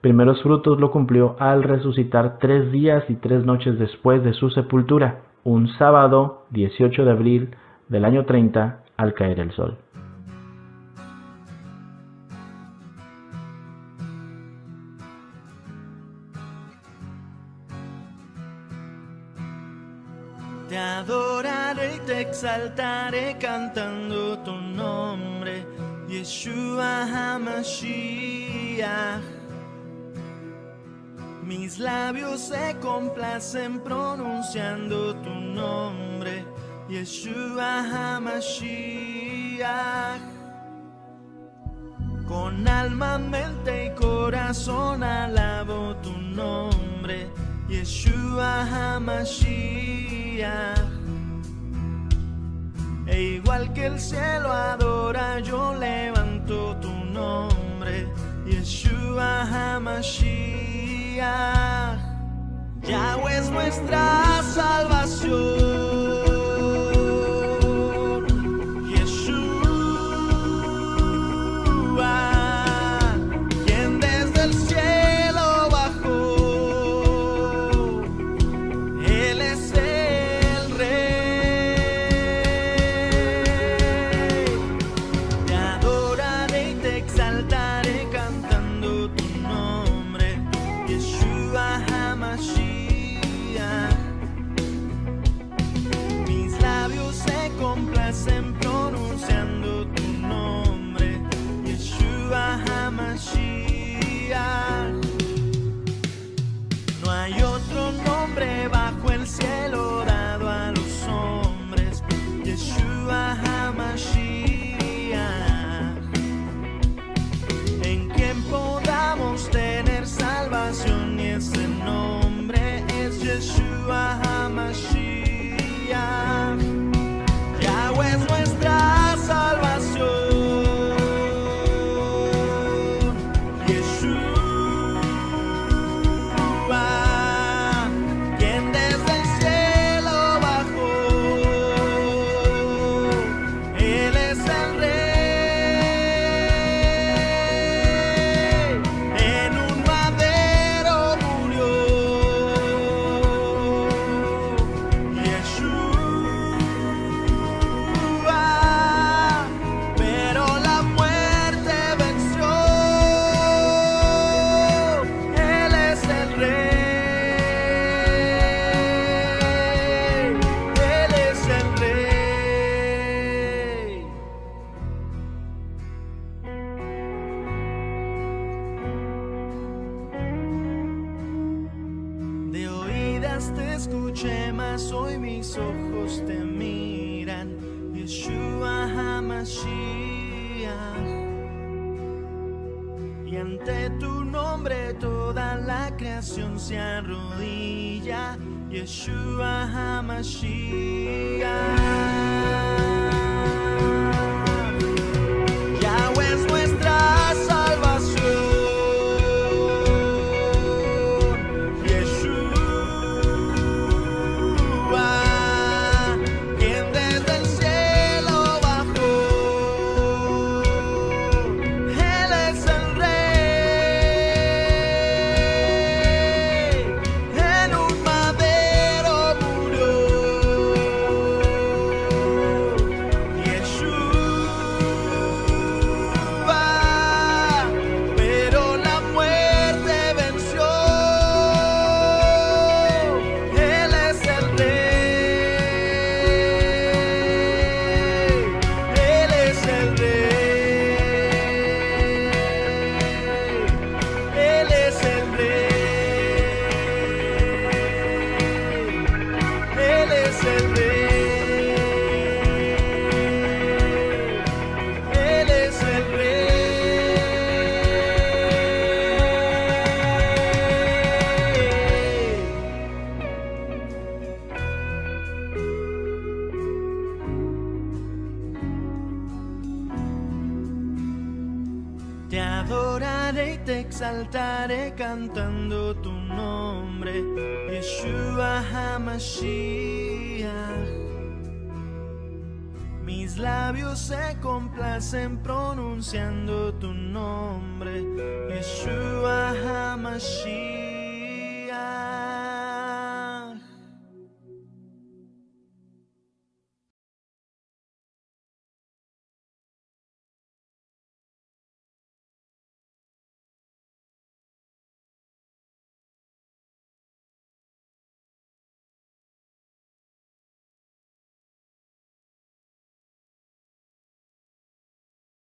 Primeros frutos lo cumplió al resucitar 3 días y 3 noches después de su sepultura, un sábado 18 de abril del año 30 al caer el sol. Te adoraré y te exaltaré cantando tu nombre, Yeshua HaMashiach. Mis labios se complacen pronunciando tu nombre, Yeshua HaMashiach. Con alma, mente y corazón alabo tu nombre, Yeshua HaMashiach. E igual que el cielo adora, yo levanto tu nombre, Yeshua HaMashiach. Yahweh es nuestra salvación. Él es escuché, mas hoy mis ojos te miran. Yeshua HaMashiach. Y ante tu nombre toda la creación se arrodilla. Yeshua HaMashiach. Yahweh es nuestra salvación. Yeshua, quien desde el cielo bajó. Él es el Rey. En un madero murió. Yeshua, pero la muerte venció. Él es el Rey. Él es el Rey. Él es el Rey. Él es el Rey. Él es el Rey. Te adoraré y te exaltaré cantando tu nombre, Yeshua HaMashiach. Mis labios se complacen pronunciando tu nombre.